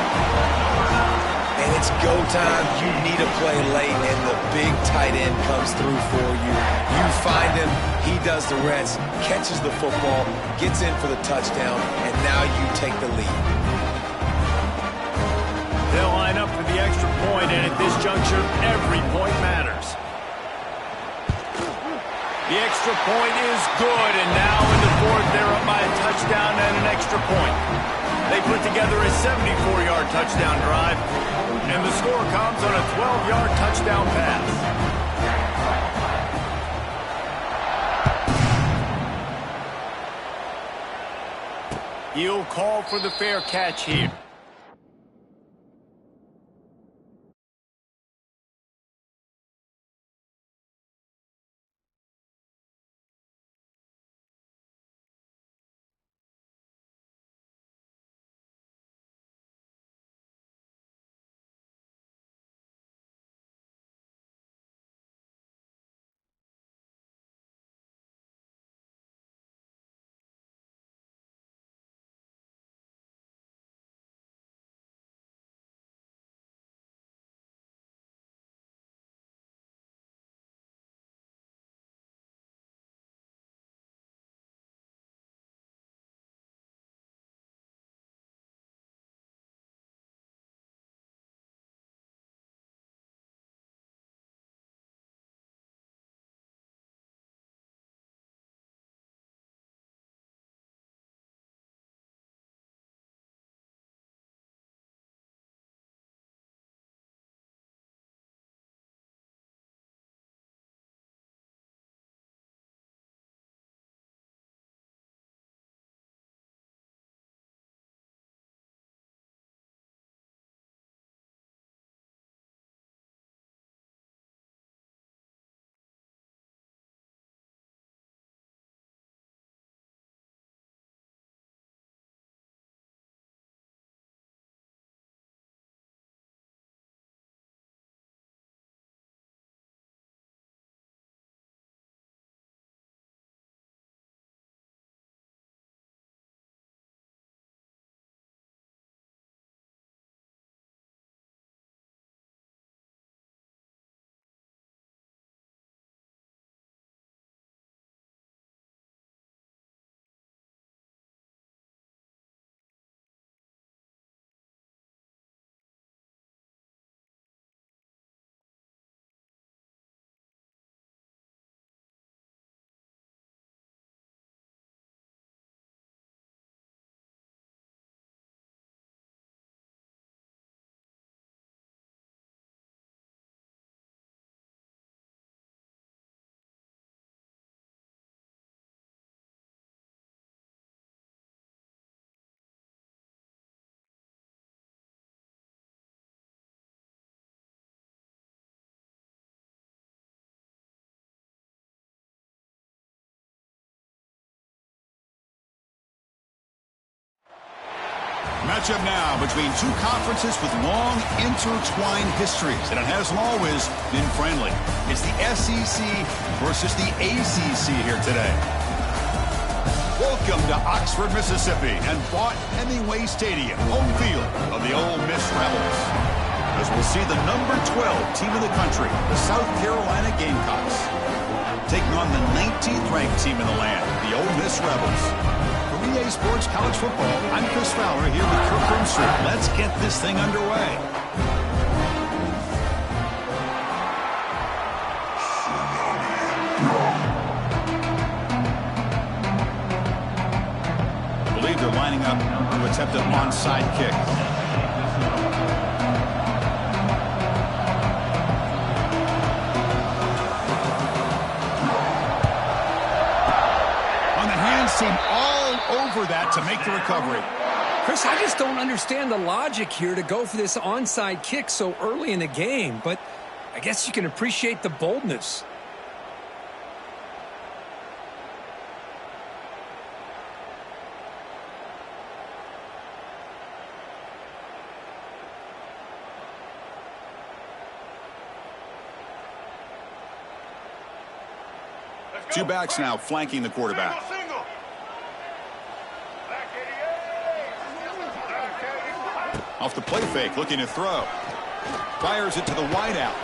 play late and the big tight end comes through for you. You find him, he does the rest, catches the football, gets in for the touchdown, and now you take the lead. They'll line up for the extra point, and at this juncture, every point matters. The extra point is good, and now in the fourth, they're up by a touchdown and an extra point. They put together a 74-yard touchdown drive, and the score comes on a 12-yard touchdown pass. He'll call for the fair catch here. Matchup now between two conferences with long intertwined histories, and it hasn't always been friendly. It's the SEC versus the ACC here today. Welcome to Oxford, Mississippi, and Vaught-Hemingway Stadium, home field of the Ole Miss Rebels. As we'll see the number 12 team in the country, the South Carolina Gamecocks, taking on the 19th ranked team in the land, the Ole Miss Rebels. EA Sports College Football. I'm Chris Fowler here with Kirk Broomstree. Let's get this thing underway. I believe they're lining up to attempt an onside kick. On the hands team over that to make the recovery. Chris, I just don't understand the logic here to go for this onside kick so early in the game, but I guess you can appreciate the boldness. Two backs now flanking the quarterback. Off the play fake, looking to throw. Fires it to the wideout.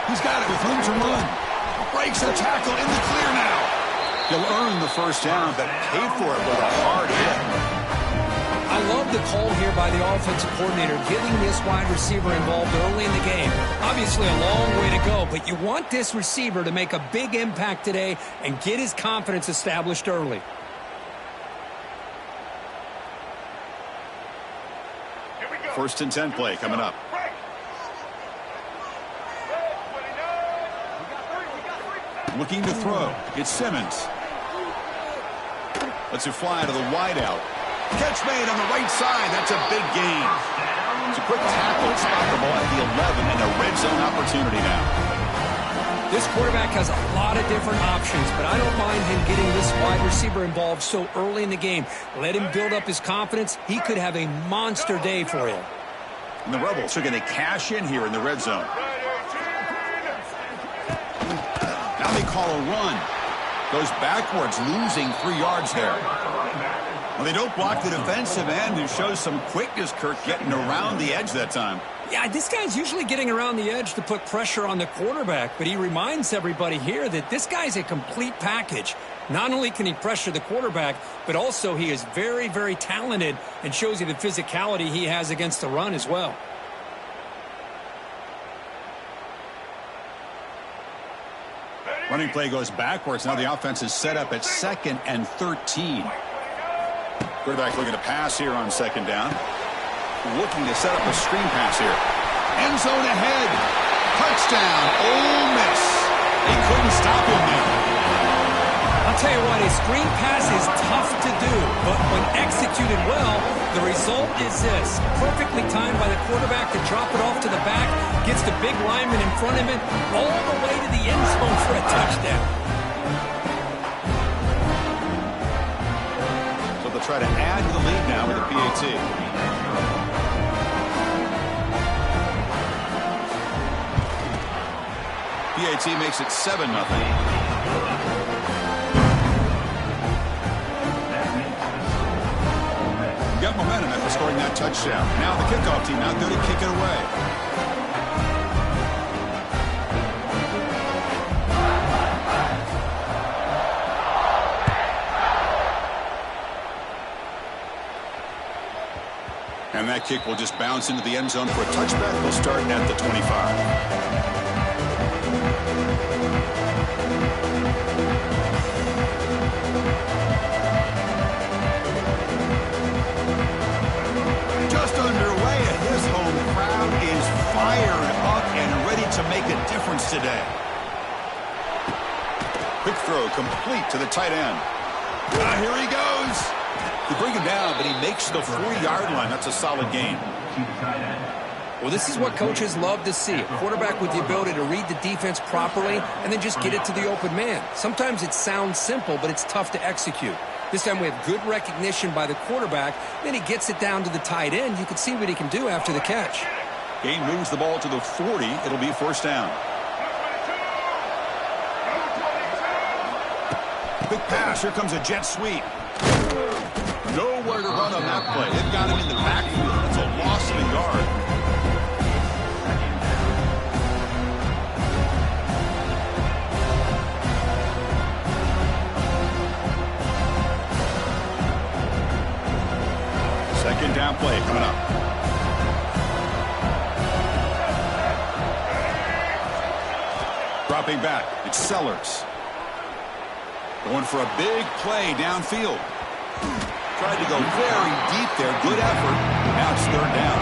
He's got it with room to run. Breaks a tackle in the clear now. He'll earn the first down, but paid for it with a hard hit. I love the call here by the offensive coordinator, getting this wide receiver involved early in the game. Obviously a long way to go, but you want this receiver to make a big impact today and get his confidence established early. First and 10 play coming up. Looking to throw. It's Simmons. Lets it fly to the wideout. Catch made on the right side. That's a big gain. It's a quick tackle. Spot the ball at the 11 and a red zone opportunity now. This quarterback has a lot of different options, but I don't mind him getting this wide receiver involved so early in the game. Let him build up his confidence. He could have a monster day for him. And the Rebels are going to cash in here in the red zone. Now they call a run. Goes backwards, losing 3 yards there. Well, they don't block the defensive end, who shows some quickness, Kirk, getting around the edge that time. Yeah, this guy's usually getting around the edge to put pressure on the quarterback, but he reminds everybody here that this guy's a complete package. Not only can he pressure the quarterback, but also he is very, very talented and shows you the physicality he has against the run as well. Running play goes backwards. Now the offense is set up at 2nd and 13. Quarterback looking to pass here on 2nd down. Looking to set up a screen pass here. End zone ahead. Touchdown, Ole Miss. They couldn't stop him there. I'll tell you what, a screen pass is tough to do, but when executed well, the result is this. Perfectly timed by the quarterback to drop it off to the back, gets the big lineman in front of him, all the way to the end zone for a touchdown. So they'll try to add to the lead now with a PAT. PAT makes it 7-0. Got momentum after scoring that touchdown. Now the kickoff team out there to kick it away. And that kick will just bounce into the end zone for a touchback. They'll start at the 25. Today. Quick throw complete to the tight end. Here he goes. They bring him down, but he makes the 4-yard line. That's a solid gain. Well, this is what coaches love to see. A quarterback with the ability to read the defense properly and then just get it to the open man. Sometimes it sounds simple, but it's tough to execute. This time we have good recognition by the quarterback. Then he gets it down to the tight end. You can see what he can do after the catch. Gain moves the ball to the 40. It'll be first down. Quick pass. Here comes a jet sweep. Nowhere to run on that play. They've got him in the backfield. That's a loss of a yard. Second down play coming up. Dropping back. It's Sellers. Going for a big play downfield. Tried to go very deep there. Good effort. Now it's third down.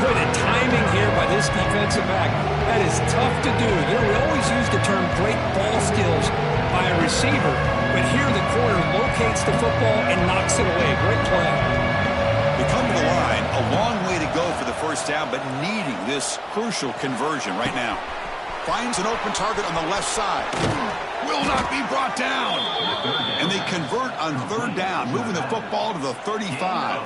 Good timing here by this defensive back. That is tough to do. You know, we always use the term great ball skills by a receiver, but here the corner locates the football and knocks it away. Great play. They come to the line. A long way to go for the first down, but needing this crucial conversion right now. Finds an open target on the left side. Will not be brought down. And they convert on third down, moving the football to the 35.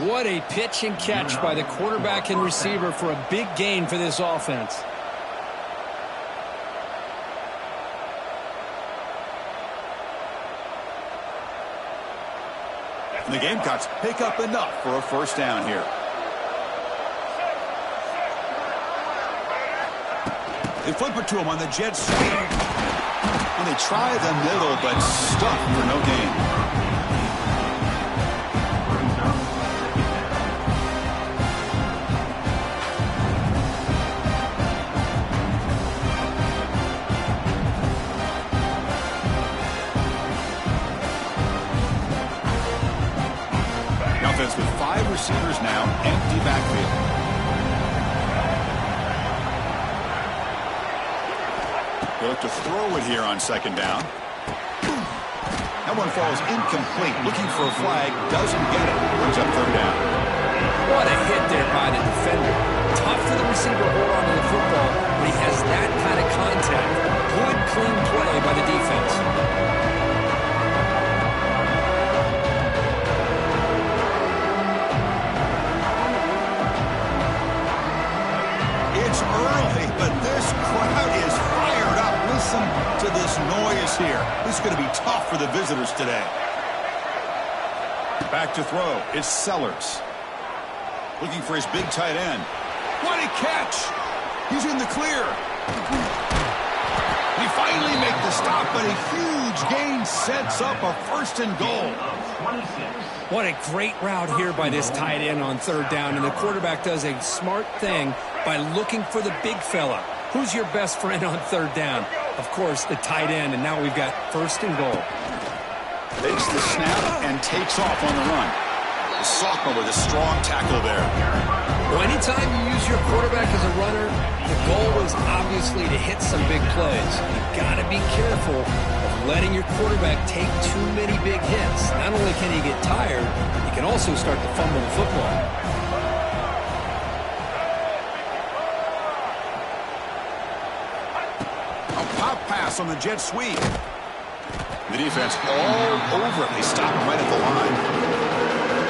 What a pitch and catch by the quarterback and receiver for a big gain for this offense. And the Gamecocks pick up enough for a first down here. They flip it to him on the jet sweep. And they try the middle, but stuck for no gain. With 5 receivers now, empty backfield. They look to throw it here on second down. That one falls incomplete. Looking for a flag, doesn't get it. Brings up third down. What a hit there by the defender. Tough for the receiver to hold on to the football, but he has that kind of contact. Good, clean play by the defense. It's early, but this crowd is fired up. Listen to this noise here. This is going to be tough for the visitors today. Back to throw. It's Sellers. Looking for his big tight end. What a catch! He's in the clear. They finally make the stop, but a huge gain sets up a 1st and goal. What a great route here by this tight end on third down, and the quarterback does a smart thing by looking for the big fella. Who's your best friend on third down? Of course, the tight end, and now we've got 1st and goal. Takes the snap and takes off on the run. The sophomore with a strong tackle there. Well, anytime you use your quarterback as a runner, the goal is obviously to hit some big plays. You've got to be careful of letting your quarterback take too many big hits. Not only can he get tired, he can also start to fumble the football. A pop pass on the jet sweep. The defense all over it. They stop him right at the line.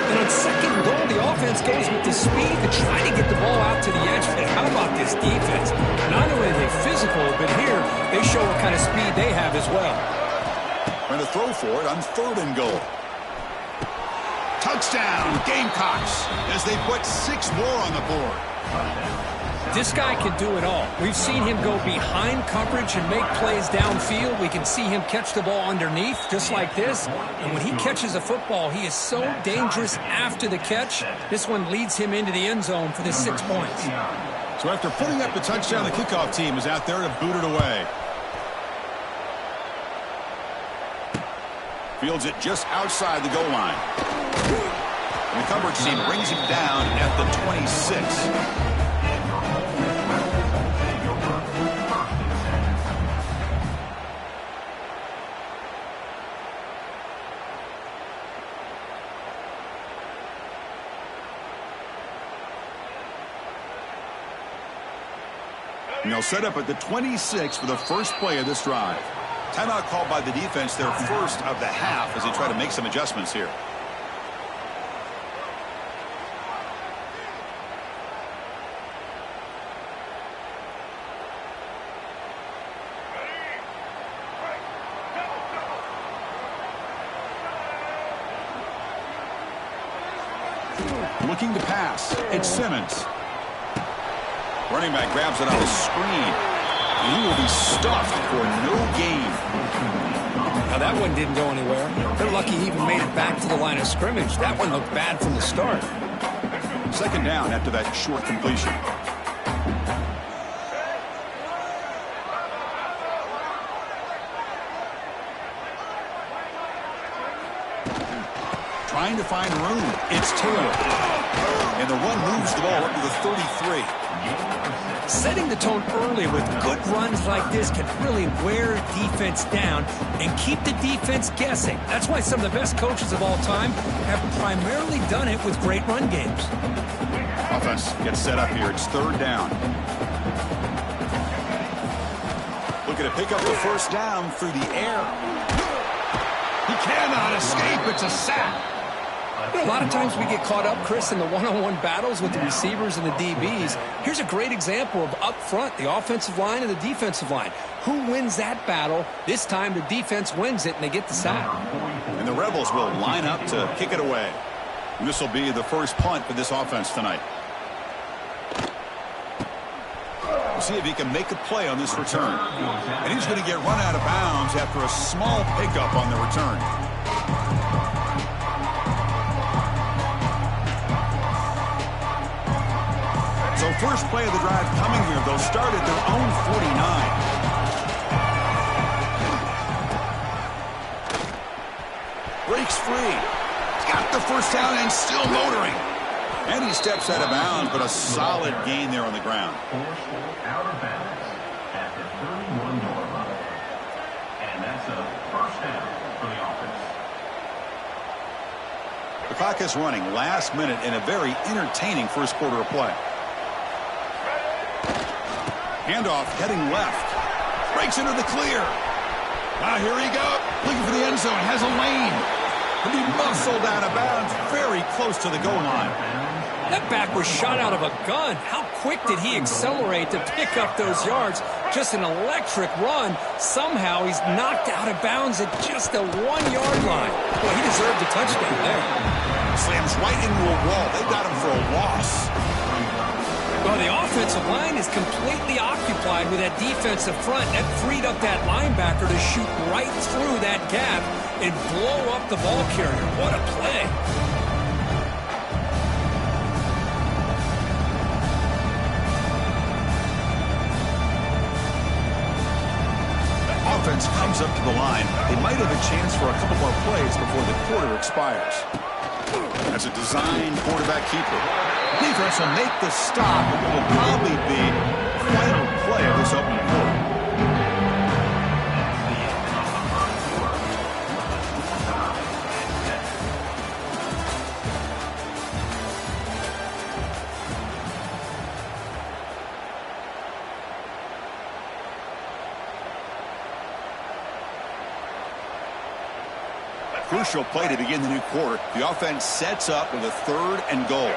And on second and goal, the offense goes with the speed to try to get the ball out to the edge. But how about this defense? Not only are they physical, but here they show what kind of speed they have as well. Trying to throw for it on 3rd and goal. Touchdown, Gamecocks, as they put 6 more on the board. This guy can do it all. We've seen him go behind coverage and make plays downfield. We can see him catch the ball underneath, just like this. And when he catches a football, he is so dangerous after the catch. This one leads him into the end zone for the 6 points. So after putting up the touchdown, the kickoff team is out there to boot it away. Fields it just outside the goal line. And the coverage team brings him down at the 26. And they'll set up at the 26 for the first play of this drive. Timeout called by the defense, their first of the half, as they try to make some adjustments here. Looking to pass. It's Simmons. Running back grabs it on a screen. And he will be stuffed for no gain. Now that one didn't go anywhere. They're lucky he even made it back to the line of scrimmage. That one looked bad from the start. 2nd down after that short completion. Trying to find room. It's Taylor. And the run moves the ball up to the 33. Setting the tone early with good runs like this can really wear defense down and keep the defense guessing. That's why some of the best coaches of all time have primarily done it with great run games. Offense gets set up here. It's 3rd down. Looking to pick up the 1st down through the air. He cannot escape. It's a sack. You know, a lot of times we get caught up, Chris, in the one-on-one battles with the receivers and the DBs. Here's a great example of up front, the offensive line and the defensive line. Who wins that battle? This time the defense wins it, and they get the sack. And the Rebels will line up to kick it away. And this will be the first punt for this offense tonight. See if he can make a play on this return. And he's going to get run out of bounds after a small pickup on the return. So first play of the drive coming here. They'll start at their own 49. Breaks free. Got the first down and still motoring. And he steps out of bounds, but a solid gain there on the ground. Out of bounds at the 31-yard line. And that's a first down for the offense. The clock is running. Last minute in a very entertaining first quarter of play. Handoff heading left. Breaks into the clear. Now here he goes. Looking for the end zone. Has a lane. And he muscled out of bounds very close to the goal line. That back was shot out of a gun. How quick did he accelerate to pick up those yards? Just an electric run. Somehow he's knocked out of bounds at just the 1-yard line. Well, he deserved a touchdown there. Slams right into a wall. They got him for a loss. Well, the offensive line is completely occupied with that defensive front. That freed up that linebacker to shoot right through that gap and blow up the ball carrier. What a play. Offense comes up to the line. They might have a chance for a couple more plays before the quarter expires. As a design quarterback keeper. Defense will make the stop, and it will probably be the final play of this opening quarter. Crucial play to begin the new quarter. The offense sets up with a 3rd and goal.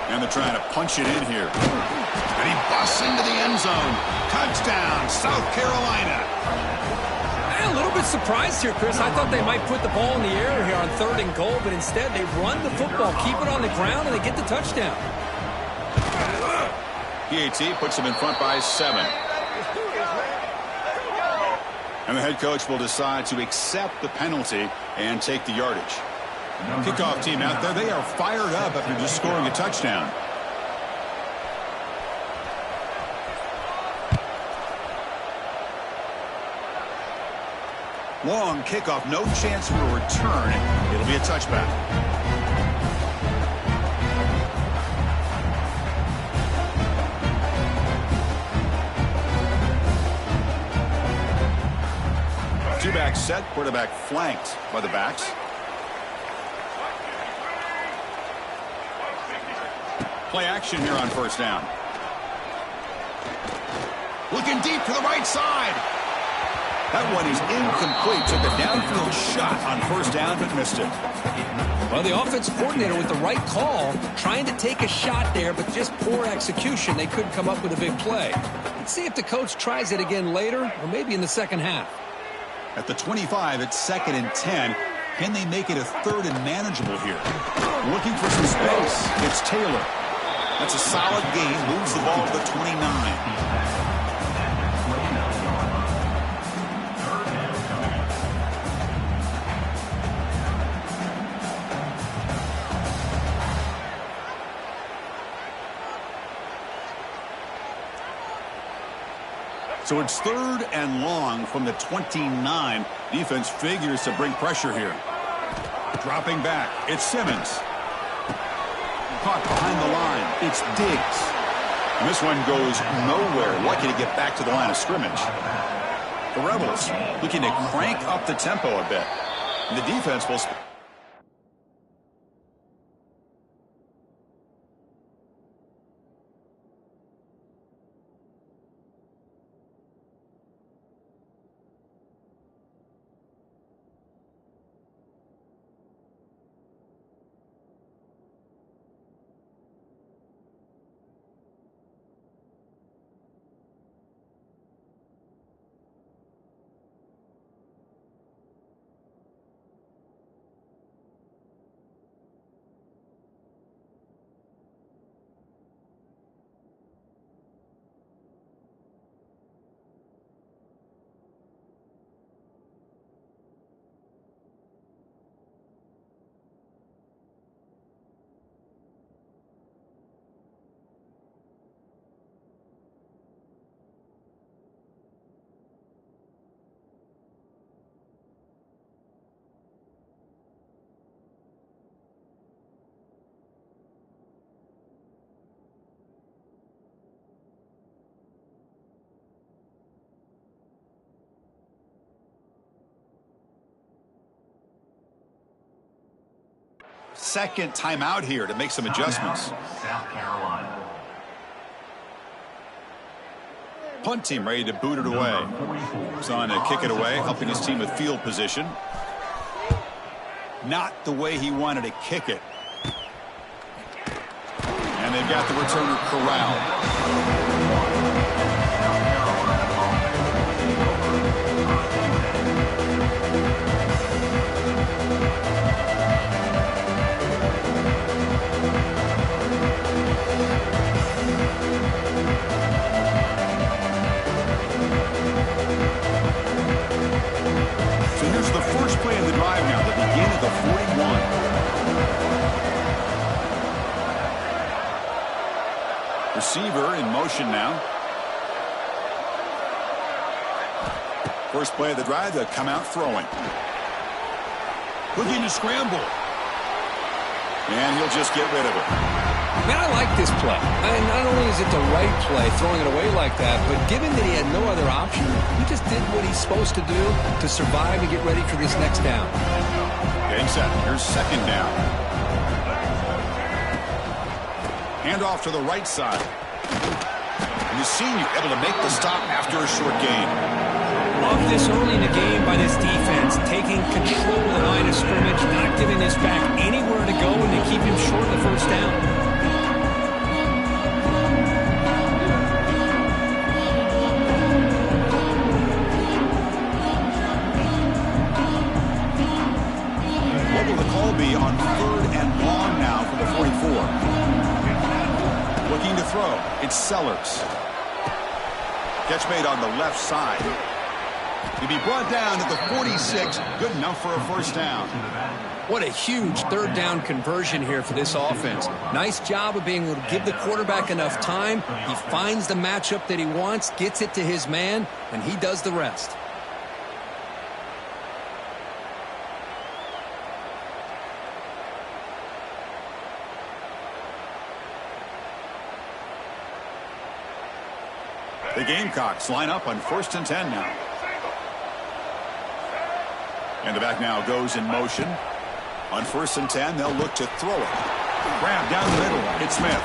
And they're trying to punch it in here. And he busts into the end zone. Touchdown, South Carolina. I'm a little bit surprised here, Chris. I thought they might put the ball in the air here on 3rd and goal, but instead they run the football, keep it on the ground, and they get the touchdown. PAT puts them in front by 7. And the head coach will decide to accept the penalty and take the yardage. Kickoff team out there, they are fired up after just scoring a touchdown. Long kickoff, no chance for a return. It'll be a touchback. Two-back set, quarterback flanked by the backs. Play action here on first down. Looking deep to the right side. That one is incomplete. Took a downfield shot on first down, but missed it. Well, the offensive coordinator with the right call, trying to take a shot there, but just poor execution. They couldn't come up with a big play. Let's see if the coach tries it again later, or maybe in the second half. At the 25, it's 2nd and 10. Can they make it a 3rd and manageable here? Looking for some space. It's Taylor. That's a solid gain. Moves the ball to the 29. So it's 3rd and long from the 29. Defense figures to bring pressure here. Dropping back. It's Simmons. Caught behind the line. It's Diggs. And this one goes nowhere. Lucky to get back to the line of scrimmage. The Rebels looking to crank up the tempo a bit. And the defense will... second timeout here to make some adjustments. South Carolina. Punt team ready to boot it away. He's on to kick it away, helping his team with field position. Not the way he wanted to kick it. And they've got the returner corralled. So here's the first play of the drive now, the beginning of the 41. Receiver in motion now. First play of the drive, they'll come out throwing. Looking to scramble. And he'll just get rid of it. Man, I like this play. Not only is it the right play, throwing it away like that, but given that he had no other option, he just did what he's supposed to do to survive and get ready for this next down. Game set. Here's second down. Hand off to the right side. And the senior able to make the stop after a short gain. Love this early in the game by this defense, taking control of the line of scrimmage, not giving this back anywhere to go, and to keep him short of the first down. What will the call be on third and long now for the 44? Looking to throw. It's Sellers. Catch made on the left side. To be brought down at the 46. Good enough for a first down. What a huge third down conversion here for this offense. Nice job of being able to give the quarterback enough time. He finds the matchup that he wants, gets it to his man, and he does the rest. The Gamecocks line up on 1st and 10 now. And the back now goes in motion. On 1st and 10, they'll look to throw it. Grab down the middle. It's Smith.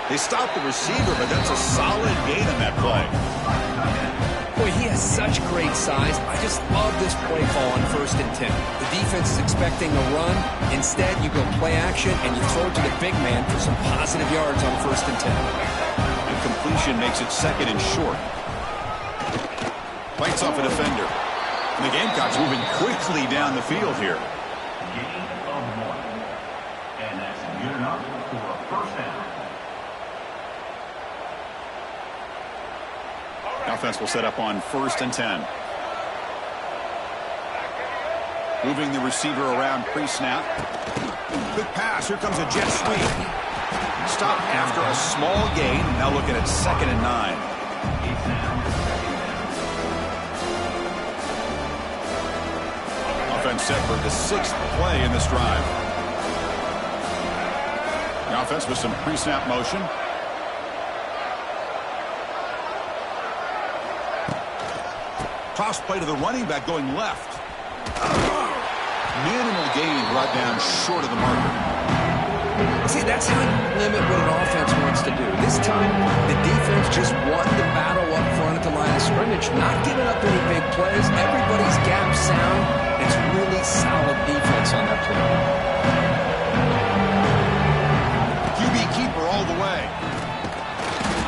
They stop the receiver, but that's a solid gain on that play. Boy, he has such great size. I just love this play call on 1st and 10. The defense is expecting a run. Instead, you go play action, and you throw it to the big man for some positive yards on 1st and 10. And completion makes it second and short. Bites off a defender. And the Gamecocks moving quickly down the field here. Gain of 1. And that's good enough for a first down. Offense will set up on 1st and 10. Moving the receiver around pre-snap. Quick pass. Here comes a jet sweep. Stop after a small gain. Now looking at 2nd and 9. Offense set for the 6th play in this drive. The offense with some pre-snap motion. Toss play to the running back going left. Minimal gain brought down short of the marker. See, that's how you limit what an offense wants to do. This time, the defense just won the battle up front at the line of scrimmage, not giving up any big plays. Everybody's gap sound. It's really solid defense on that play. QB keeper all the way.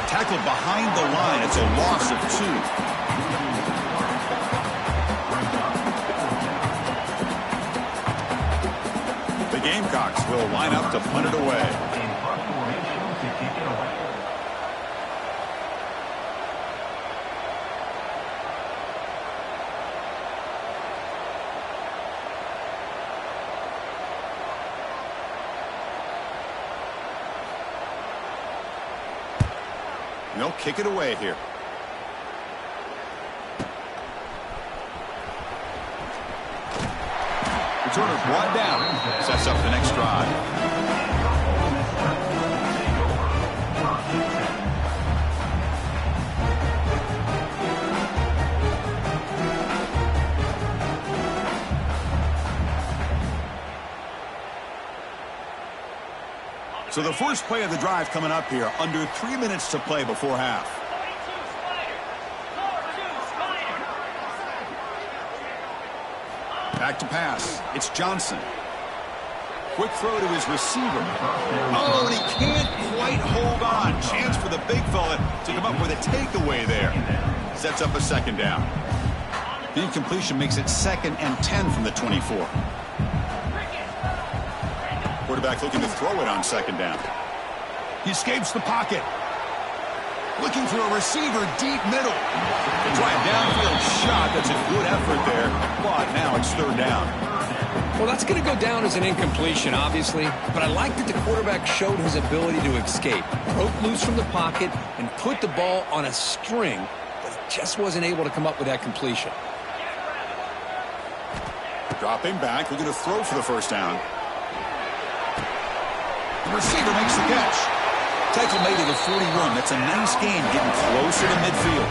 Tackled behind the line. It's a loss of 2. The Gamecocks will line up to punt it away. And they'll kick it away here. Returner brought down. Sets up the next drive. So the first play of the drive coming up here, under 3 minutes to play before half. Back to pass. It's Johnson. Quick throw to his receiver. Oh, and he can't quite hold on. Chance for the big fella to come up with a takeaway there. Sets up a second down. The incompletion makes it 2nd and 10 from the 24. Quarterback looking to throw it on 2nd down. He escapes the pocket. Looking for a receiver deep middle. A drive downfield shot. That's a good effort there. But now it's 3rd down. Well, that's going to go down as an incompletion, obviously. But I like that the quarterback showed his ability to escape. Broke loose from the pocket and put the ball on a string. But he just wasn't able to come up with that completion. Dropping back. Looking to throw for the 1st down. The receiver makes the catch. Tackle made at the 41. That's a nice gain, getting closer to midfield.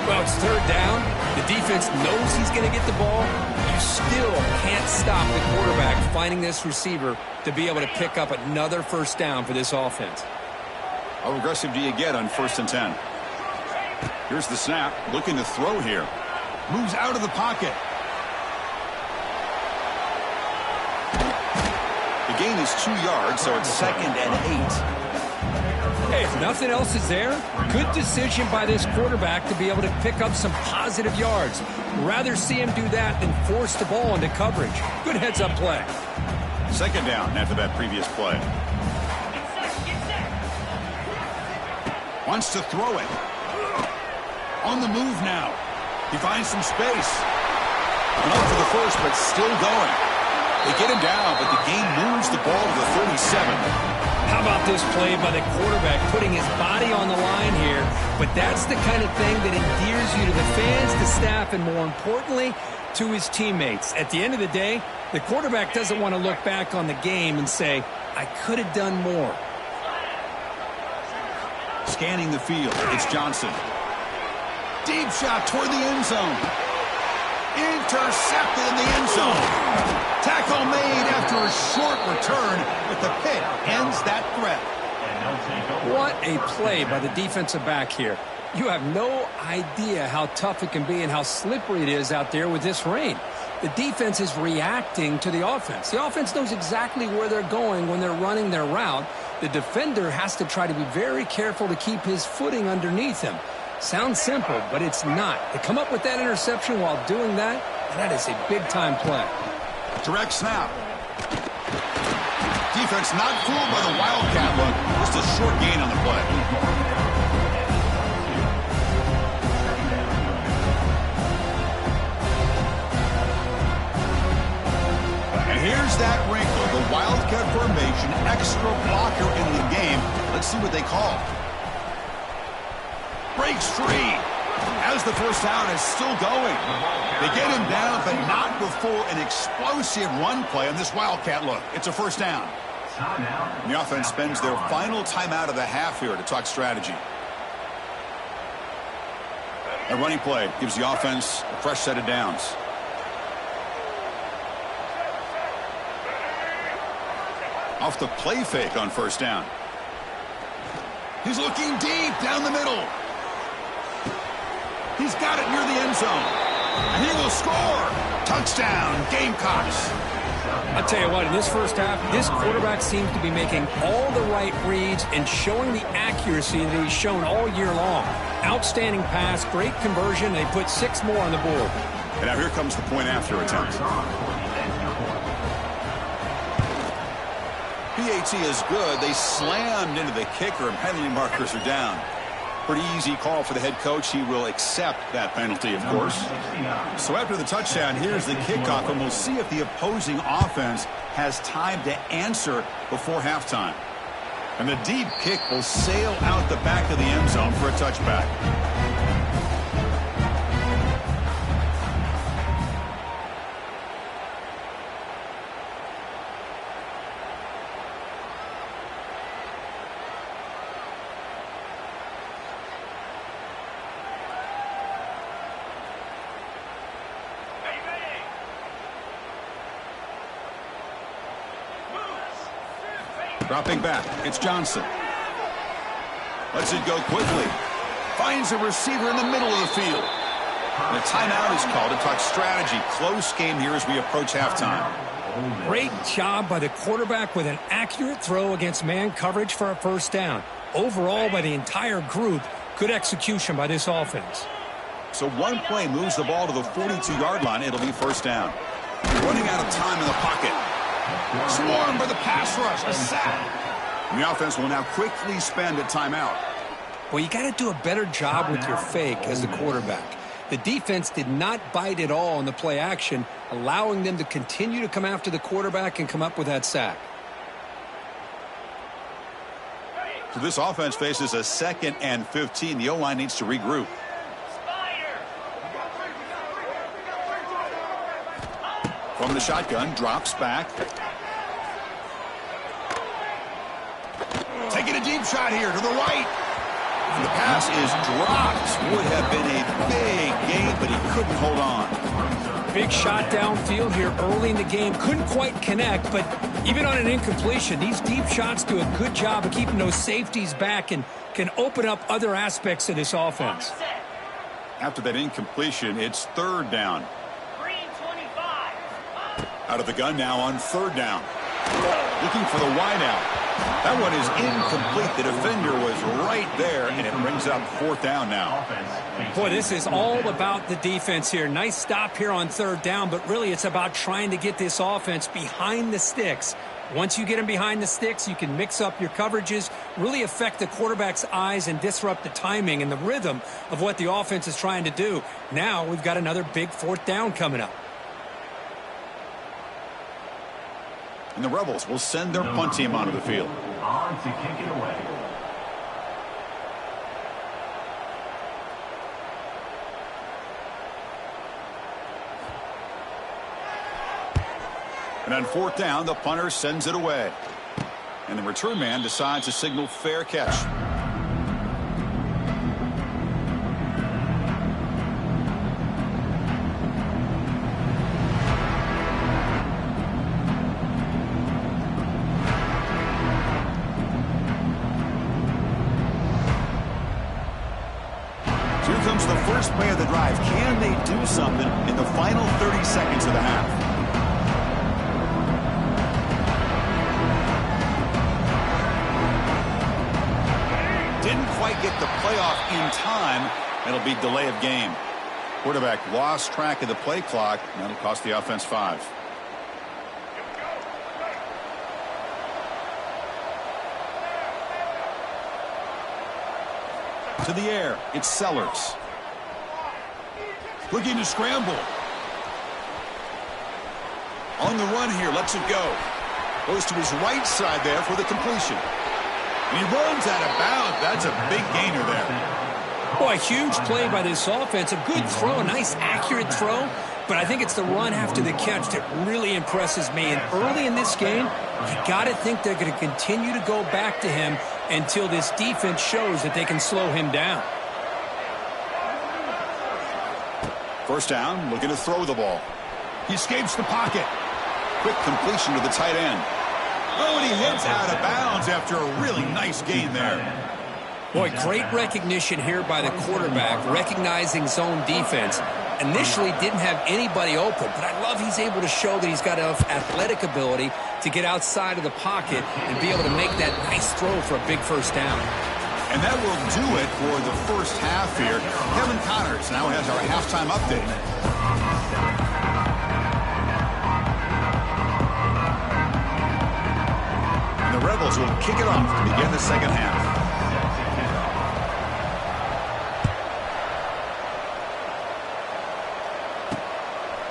Well, it's 3rd down. The defense knows he's going to get the ball. You still can't stop the quarterback finding this receiver to be able to pick up another 1st down for this offense. How aggressive do you get on 1st and 10? Here's the snap. Looking to throw here. Moves out of the pocket. The gain is 2 yards, so it's 2nd and 8. Hey, if nothing else is there, good decision by this quarterback to be able to pick up some positive yards. Rather see him do that than force the ball into coverage. Good heads-up play. 2nd down after that previous play. Wants to throw it. On the move now. He finds some space. Not for the first, but still going. They get him down, but the game moves the ball to the 37. How about this play by the quarterback putting his body on the line here? But that's the kind of thing that endears you to the fans, the staff, and more importantly, to his teammates. At the end of the day, the quarterback doesn't want to look back on the game and say, I could have done more. Scanning the field, it's Johnson. Deep shot toward the end zone. Intercepted in the end zone. Tackle made after a short return, but the pick ends that threat. What a play by the defensive back here. You have no idea how tough it can be and how slippery it is out there with this rain. The defense is reacting to the offense. The offense knows exactly where they're going when they're running their route. The defender has to try to be very careful to keep his footing underneath him. Sounds simple, but it's not. To come up with that interception while doing that, and that is a big-time play. Direct snap. Defense not fooled by the Wildcat look. Just a short gain on the play. And here's that wrinkle. The Wildcat formation, extra blocker in the game. Let's see what they call. Breaks free as the 1st down is still going. They get him down, but not before an explosive run play on this Wildcat look. It's a 1st down. The offense spends their final timeout of the half here to talk strategy. A running play gives the offense a fresh set of downs. Off the play fake on 1st down. He's looking deep down the middle. He's got it near the end zone. And he will score. Touchdown, Gamecocks. I'll tell you what, in this 1st half, this quarterback seems to be making all the right reads and showing the accuracy that he's shown all year long. Outstanding pass, great conversion. They put 6 more on the board. And now here comes the point after attempt. PAT is good. They slammed into the kicker, and penalty markers are down. Pretty easy call for the head coach. He will accept that penalty, of course. So after the touchdown, here's the kickoff, and we'll see if the opposing offense has time to answer before halftime. And the deep kick will sail out the back of the end zone for a touchback. Dropping back, it's Johnson. Lets it go quickly. Finds a receiver in the middle of the field. And a timeout is called to talk strategy. Close game here as we approach halftime. Great job by the quarterback with an accurate throw against man coverage for a first down. Overall, by the entire group, good execution by this offense. So one play moves the ball to the 42-yard line. It'll be first down. Running out of time in the pocket. Swarmed by the pass rush. A sack. And the offense will now quickly spend a timeout. Well, you got to do a better job with your fake as the quarterback. The defense did not bite at all on the play action, allowing them to continue to come after the quarterback and come up with that sack. So this offense faces a 2nd and 15. The O-line needs to regroup. From the shotgun, drops back. Taking a deep shot here to the right. And the pass is dropped. Would have been a big gain, but he couldn't hold on. Big shot downfield here early in the game. Couldn't quite connect, but even on an incompletion, these deep shots do a good job of keeping those safeties back and can open up other aspects of this offense. After that incompletion, it's 3rd down. Out of the gun now on 3rd down. Looking for the wideout. That one is incomplete. The defender was right there, and it brings up 4th down now. Boy, this is all about the defense here. Nice stop here on 3rd down, but really it's about trying to get this offense behind the sticks. Once you get them behind the sticks, you can mix up your coverages, really affect the quarterback's eyes and disrupt the timing and the rhythm of what the offense is trying to do. Now we've got another big 4th down coming up. And the Rebels will send their punt team onto the field. On to kick it away. And on 4th down, the punter sends it away. And the return man decides to signal fair catch. The first play of the drive. Can they do something in the final 30 seconds of the half? Didn't quite get the playoff in time. It'll be delay of game. Quarterback lost track of the play clock. That'll cost the offense 5. To the air, it's Sellers. Looking to scramble. On the run here, lets it go. Goes to his right side there for the completion. And he runs out of bounds. That's a big gainer there. Boy, a huge play by this offense. A good throw, a nice accurate throw. But I think it's the run after the catch that really impresses me. And early in this game, you got to think they're going to continue to go back to him until this defense shows that they can slow him down. First down, looking to throw the ball. He escapes the pocket. Quick completion to the tight end. Oh, and he hits out of bounds after a really nice gain there. Boy, great recognition here by the quarterback, recognizing zone defense. Initially didn't have anybody open, but I love he's able to show that he's got enough athletic ability to get outside of the pocket and be able to make that nice throw for a big first down. And that will do it for the first half here. Kevin Connors now has our halftime update. And the Rebels will kick it off to begin the second half.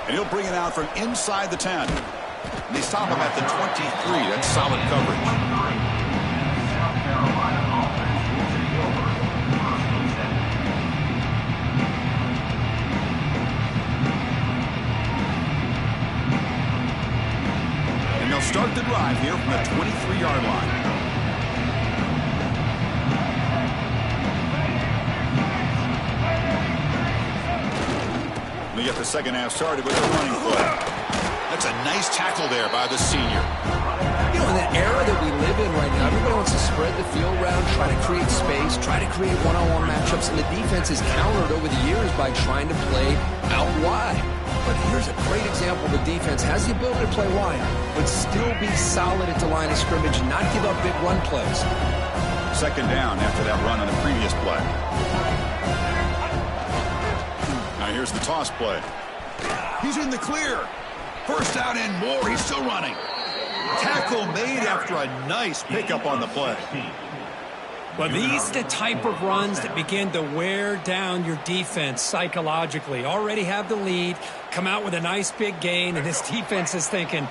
And he'll bring it out from inside the 10. And they stop him at the 23. That's solid coverage. And they'll start the drive here from the 23-yard line. We get the second half started with a running play. That's a nice tackle there by the senior. You know, in the era that we live in right now, spread the field around, try to create space, try to create one-on-one matchups, and the defense is countered over the years by trying to play out wide. But here's a great example. The defense has the ability to play wide, but still be solid at the line of scrimmage and not give up big run plays. Second down after that run on the previous play. Now here's the toss play. He's in the clear. First down and more. He's still running. Tackle made after a nice pickup on the play. Well, these are the type of runs that begin to wear down your defense psychologically. Already have the lead, come out with a nice big gain, and this defense is thinking,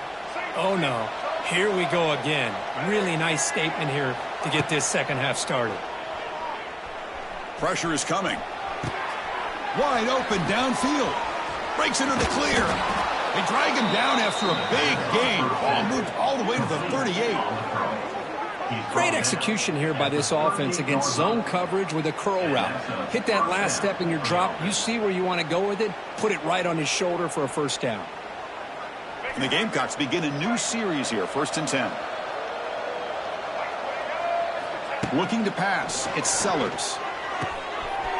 oh no, here we go again. Really nice statement here to get this second half started. Pressure is coming. Wide open downfield. Breaks into the clear. They drag him down after a big gain. Ball moved all the way to the 38. Great execution here by this offense against zone coverage with a curl route. Hit that last step in your drop. You see where you want to go with it. Put it right on his shoulder for a first down. And the Gamecocks begin a new series here. 1st and 10. Looking to pass. It's Sellers.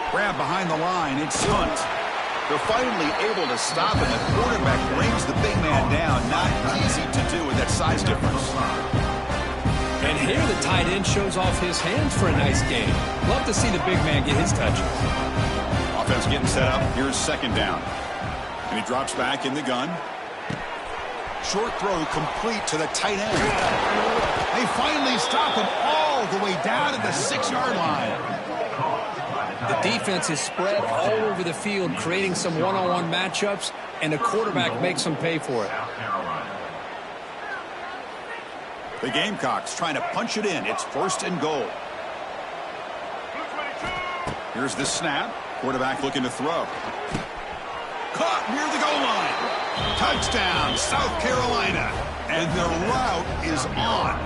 Grab behind the line. It's Hunt. They're finally able to stop him. The quarterback brings the big man down. Not easy to do with that size difference. And here the tight end shows off his hands for a nice gain. Love to see the big man get his touches. Offense getting set up. Here's second down. And he drops back in the gun. Short throw complete to the tight end. They finally stop him all the way down to the 6-yard line. The defense is spread all over the field, creating some one-on-one matchups, and the quarterback makes them pay for it. The Gamecocks trying to punch it in. It's 1st and goal. Here's the snap. Quarterback looking to throw. Caught near the goal line. Touchdown, South Carolina. And their route is on.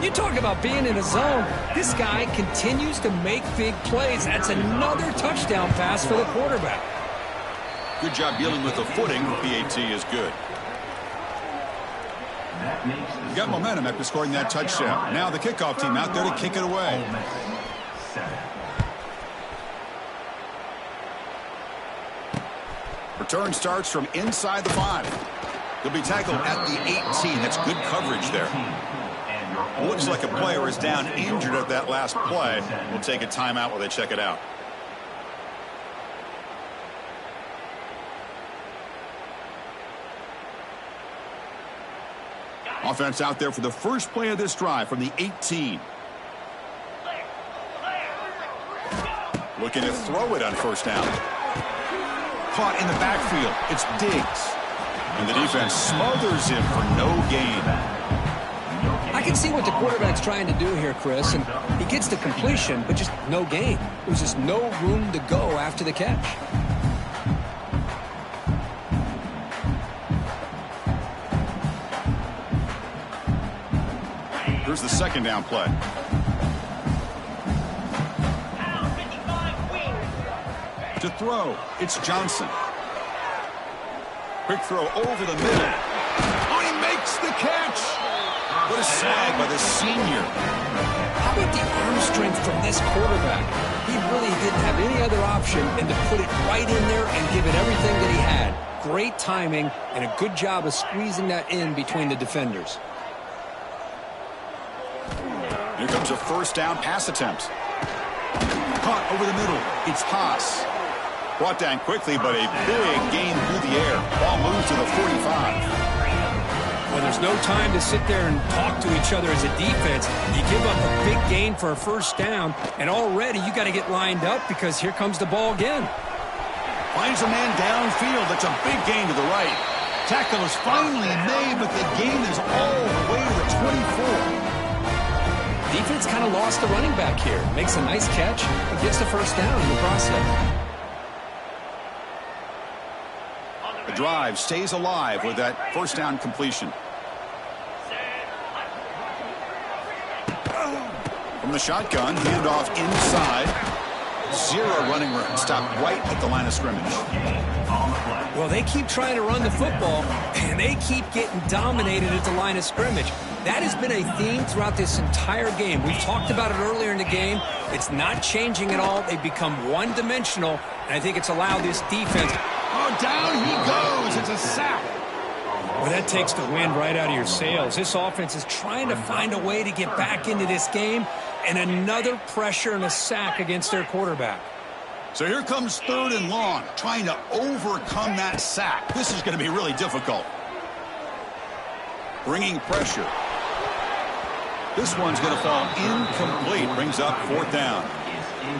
You talk about being in a zone. This guy continues to make big plays. That's another touchdown pass for the quarterback. Good job dealing with the footing. PAT is good. Got momentum after scoring that touchdown. Now the kickoff team out there to kick it away. Return starts from inside the 5. He'll be tackled at the 18. That's good coverage there. Looks like a player is down injured at that last play. We'll take a timeout while they check it out. Offense out there for the first play of this drive from the 18. Looking to throw it on first down. Caught in the backfield. It's Diggs. And the defense smothers him for no gain. I can see what the quarterback's trying to do here, Chris, and he gets the completion, but just no gain. There was just no room to go after the catch. Here's the second down play. To throw, it's Johnson. Quick throw over the middle. Oh, he makes the catch. What a snag by the senior. How about the arm strength from this quarterback? He really didn't have any other option than to put it right in there and give it everything that he had. Great timing and a good job of squeezing that in between the defenders. Here comes a first down pass attempt. Caught over the middle. It's Haas. Brought down quickly, but a big gain through the air. Ball moves to the 45. Well, there's no time to sit there and talk to each other as a defense. You give up a big gain for a first down, and already you got to get lined up because here comes the ball again. Finds a man downfield. That's a big gain to the right. Tackle is finally made, but the gain is all the way to the 24. Defense kind of lost the running back here. Makes a nice catch and gets the first down in the process. The drive stays alive with that first down completion. From the shotgun, handoff inside. Zero running room. Stopped right at the line of scrimmage. Well, they keep trying to run the football, and they keep getting dominated at the line of scrimmage. That has been a theme throughout this entire game. We talked about it earlier in the game. It's not changing at all. They've become one-dimensional, and I think it's allowed this defense. Oh, down he goes. It's a sack. Well, that takes the wind right out of your sails. This offense is trying to find a way to get back into this game, and another pressure and a sack against their quarterback. So here comes 3rd and long, trying to overcome that sack. This is going to be really difficult. Bringing pressure. This one's going to fall incomplete. Brings up 4th down.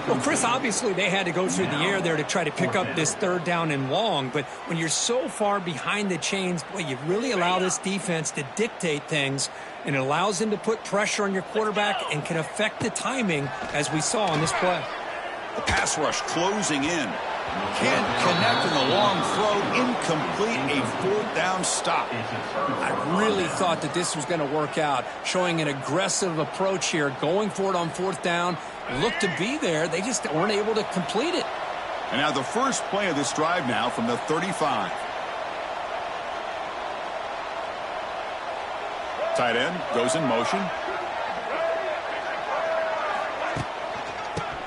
Well, Chris, obviously they had to go through the air there to try to pick up this 3rd down and long. But when you're so far behind the chains, boy, you really allow this defense to dictate things. And it allows them to put pressure on your quarterback and can affect the timing, as we saw on this play. The pass rush closing in. Can't connect in the long throw. Incomplete. A 4th down stop. I really thought that this was going to work out, showing an aggressive approach here, going for it on 4th down. Looked to be there. They just weren't able to complete it. And now the first play of this drive now from the 35. Tight end goes in motion.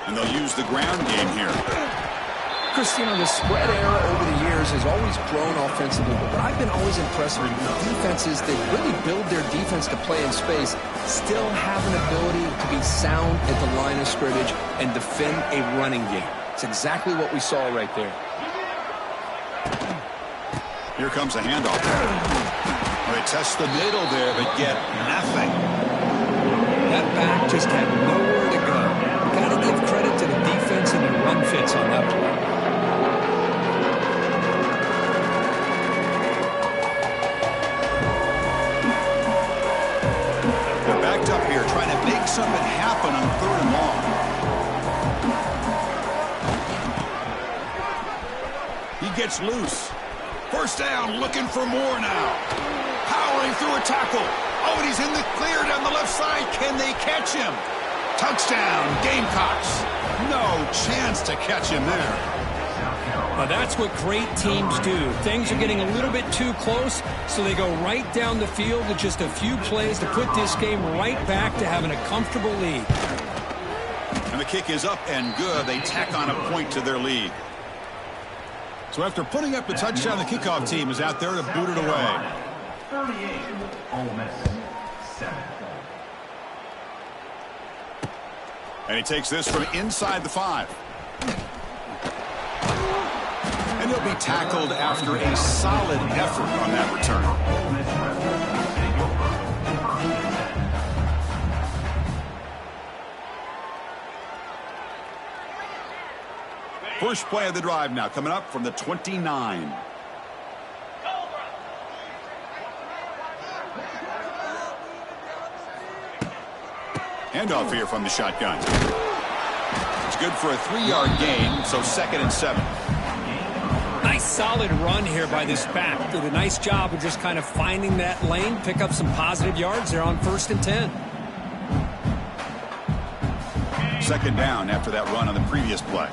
And they'll use the ground game here. Christian, the spread era over the years has always grown offensively, but what I've been always impressed with defenses that really build their defense to play in space still have an ability to be sound at the line of scrimmage and defend a running game. It's exactly what we saw right there. Here comes a handoff. They test the middle there, but get nothing. That back just had nowhere to go. Got to give credit to the defense and the run fits on that play. They're backed up here, trying to make something happen on 3rd and long. He gets loose. 1st down, looking for more now. Powering through a tackle. Oh, and he's in the clear down the left side. Can they catch him? Touchdown, Gamecocks. No chance to catch him there. Well, that's what great teams do. Things are getting a little bit too close, so they go right down the field with just a few plays to put this game right back to having a comfortable lead. And the kick is up and good. They tack on a point to their lead. So after putting up the touchdown, the kickoff team is out there to boot it away. 38, Ole Miss, 7. And he takes this from inside the 5. And he'll be tackled after a solid effort on that return. First play of the drive now coming up from the 29. Handoff here from the shotgun. It's good for a 3-yard gain, so 2nd and 7. Nice solid run here by this back. Did a nice job of just kind of finding that lane, pick up some positive yards there on 1st and 10. 2nd down after that run on the previous play.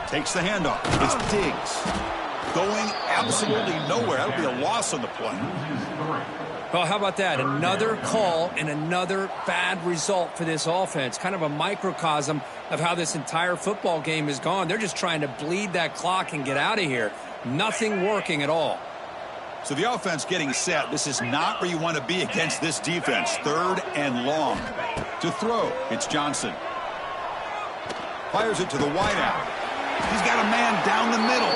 Takes the handoff. It's Diggs. Going absolutely nowhere. That'll be a loss on the play. Well, how about that? Another call and another bad result for this offense. Kind of a microcosm of how this entire football game has gone. They're just trying to bleed that clock and get out of here. Nothing working at all. So the offense getting set. This is not where you want to be against this defense. 3rd and long. To throw, it's Johnson. Fires it to the wideout. He's got a man down the middle.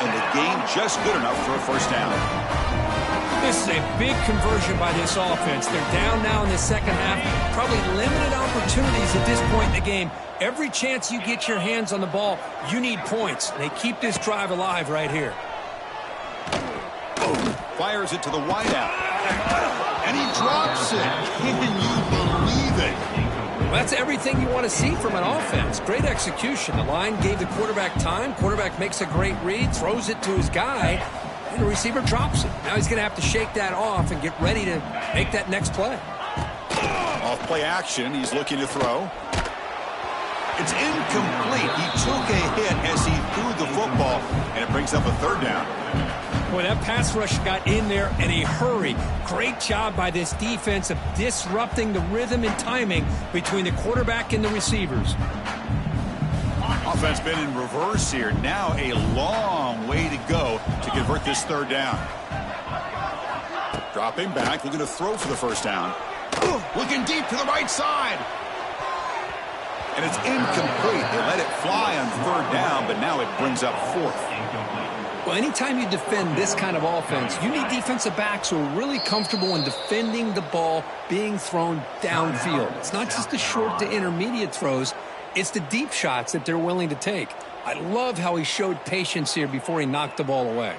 And the gain just good enough for a 1st down. This is a big conversion by this offense. They're down now in the 2nd half. Probably limited opportunities at this point in the game. Every chance you get your hands on the ball, you need points. They keep this drive alive right here. Fires it to the wideout. And he drops it. Can you believe it? Well, that's everything you want to see from an offense. Great execution. The line gave the quarterback time. Quarterback makes a great read, throws it to his guy, and the receiver drops it. Now he's going to have to shake that off and get ready to make that next play. Off play action. He's looking to throw. It's incomplete. He took a hit as he threw the football, and it brings up a third down. Boy, that pass rush got in there in a hurry. Great job by this defense of disrupting the rhythm and timing between the quarterback and the receivers. Offense been in reverse here. Now a long way to go to convert this third down. Dropping back, looking to throw for the first down. Looking deep to the right side. And it's incomplete. They let it fly on third down, but now it brings up fourth. Well, anytime you defend this kind of offense, you need defensive backs who are really comfortable in defending the ball being thrown downfield. It's not just the short to intermediate throws. It's the deep shots that they're willing to take. I love how he showed patience here before he knocked the ball away.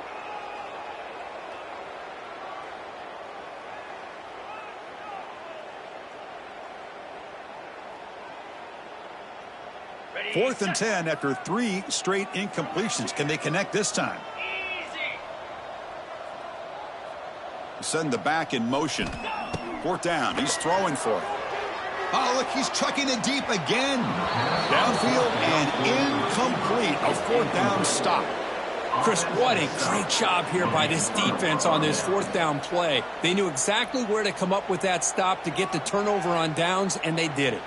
Fourth and 10 after 3 straight incompletions. Can they connect this time? Send the back in motion. Fourth down. He's throwing for it. Oh, look, he's chucking it deep again. Downfield and incomplete. A fourth down stop. Chris, what a great job here by this defense on this fourth down play. They knew exactly where to come up with that stop to get the turnover on downs, and they did it.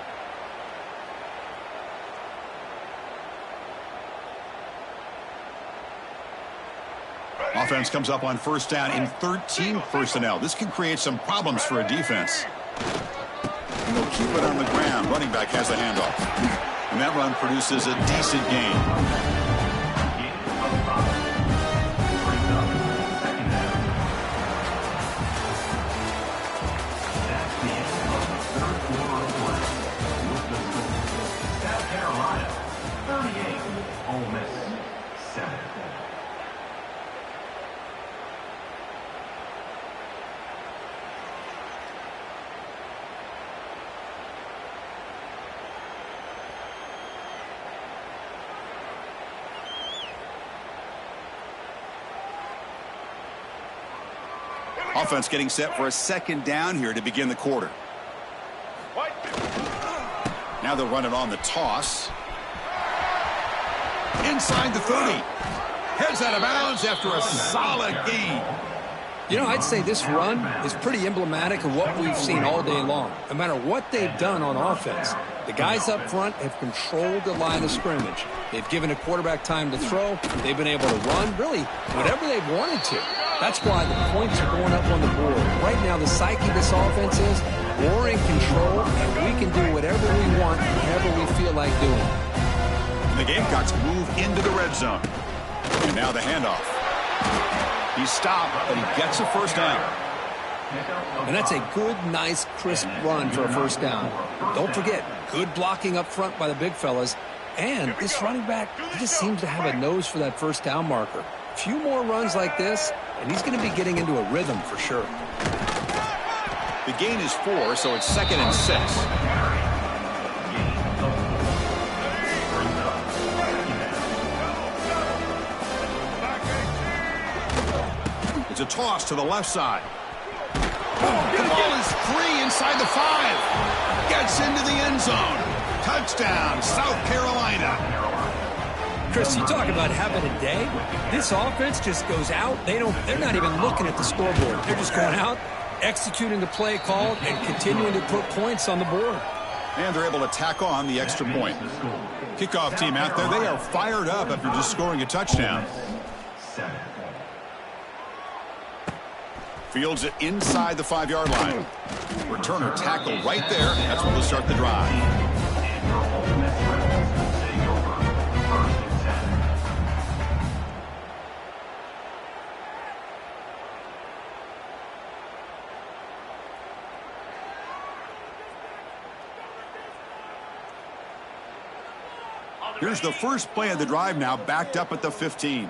Offense comes up on first down in 13 personnel. This can create some problems for a defense. And they'll keep it on the ground. Running back has the handoff. And that run produces a decent gain. South Carolina, 38, Ole Miss, 7. Offense getting set for a second down here to begin the quarter. Now they'll run it on the toss. Inside the 30. Heads out of bounds after a solid gain. You know, I'd say this run is pretty emblematic of what we've seen all day long. No matter what they've done on offense, the guys up front have controlled the line of scrimmage. They've given a quarterback time to throw. They've been able to run, really, whatever they've wanted to. That's why the points are going up on the board. Right now, the psyche of this offense is we're in control, and we can do whatever we want, whenever we feel like doing. And the Gamecocks move into the red zone. And now the handoff. He's stopped, but he gets a first down. And that's a good, nice, crisp run for a first down. Don't forget, good blocking up front by the big fellas. And this running back, he just seems to have a nose for that first down marker. A few more runs like this, and he's going to be getting into a rhythm for sure. The gain is 4, so it's 2nd and 6. It's a toss to the left side. The ball is free inside the 5. Gets into the end zone. Touchdown, South Carolina. Chris, you talk about having a day. This offense just goes out. They're not even looking at the scoreboard. They're just going out, executing the play called, and continuing to put points on the board. And they're able to tack on the extra point. Kickoff team out there, they are fired up after just scoring a touchdown. Fields it inside the 5-yard line. Returner tackle right there. That's what will start the drive. Here's the first play of the drive now, backed up at the 15.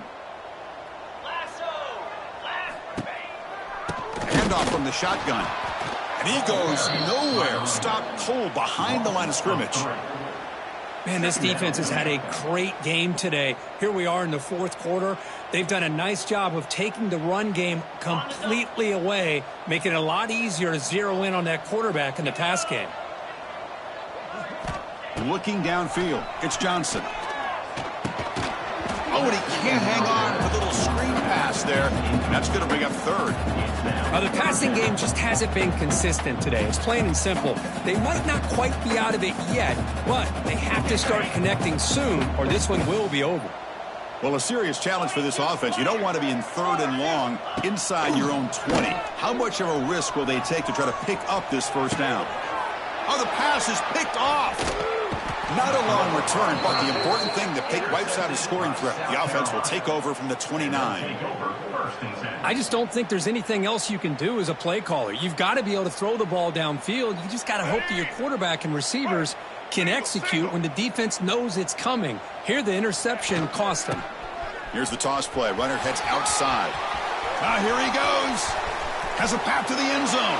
Handoff from the shotgun. And he goes nowhere. Stopped cold behind the line of scrimmage. Man, this defense has had a great game today. Here we are in the fourth quarter. They've done a nice job of taking the run game completely away, making it a lot easier to zero in on that quarterback in the pass game. Looking downfield, it's Johnson. Oh, and he can't hang on for the little screen pass there. And that's going to bring up third. The passing game just hasn't been consistent today. It's plain and simple. They might not quite be out of it yet, but they have to start connecting soon or this one will be over. Well, a serious challenge for this offense. You don't want to be in 3rd and long inside your own 20. How much of a risk will they take to try to pick up this first down? Oh, the pass is picked off. Not a long return, but the important thing, the pick wipes out his scoring threat. The offense will take over from the 29. I just don't think there's anything else you can do as a play caller. You've got to be able to throw the ball downfield. You just got to hope that your quarterback and receivers can execute when the defense knows it's coming. Here, the interception cost him. Here's the toss play. Runner heads outside. Here he goes. Has a path to the end zone.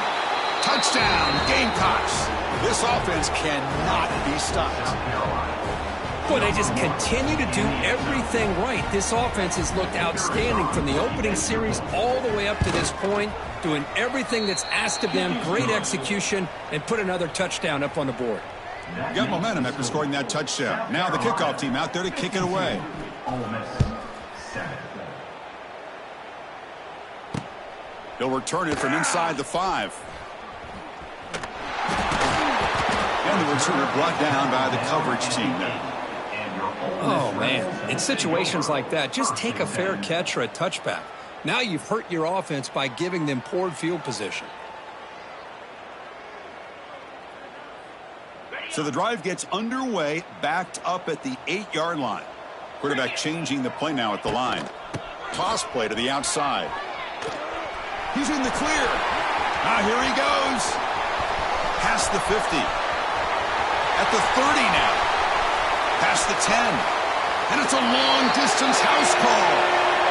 Touchdown, Gamecocks. This offense cannot be stopped. Boy, they just continue to do everything right. This offense has looked outstanding from the opening series all the way up to this point, doing everything that's asked of them, great execution, and put another touchdown up on the board. Got momentum after scoring that touchdown. Now the kickoff team out there to kick it away. He'll return it from inside the 5. And the returner brought down by the coverage team there. Oh, man. In situations like that, just take a fair catch or a touchback. Now you've hurt your offense by giving them poor field position. So the drive gets underway, backed up at the 8-yard line. Quarterback changing the play now at the line. Toss play to the outside. He's in the clear. Here he goes. Past the 50. At the 30 now. Past the 10. And it's a long-distance house call.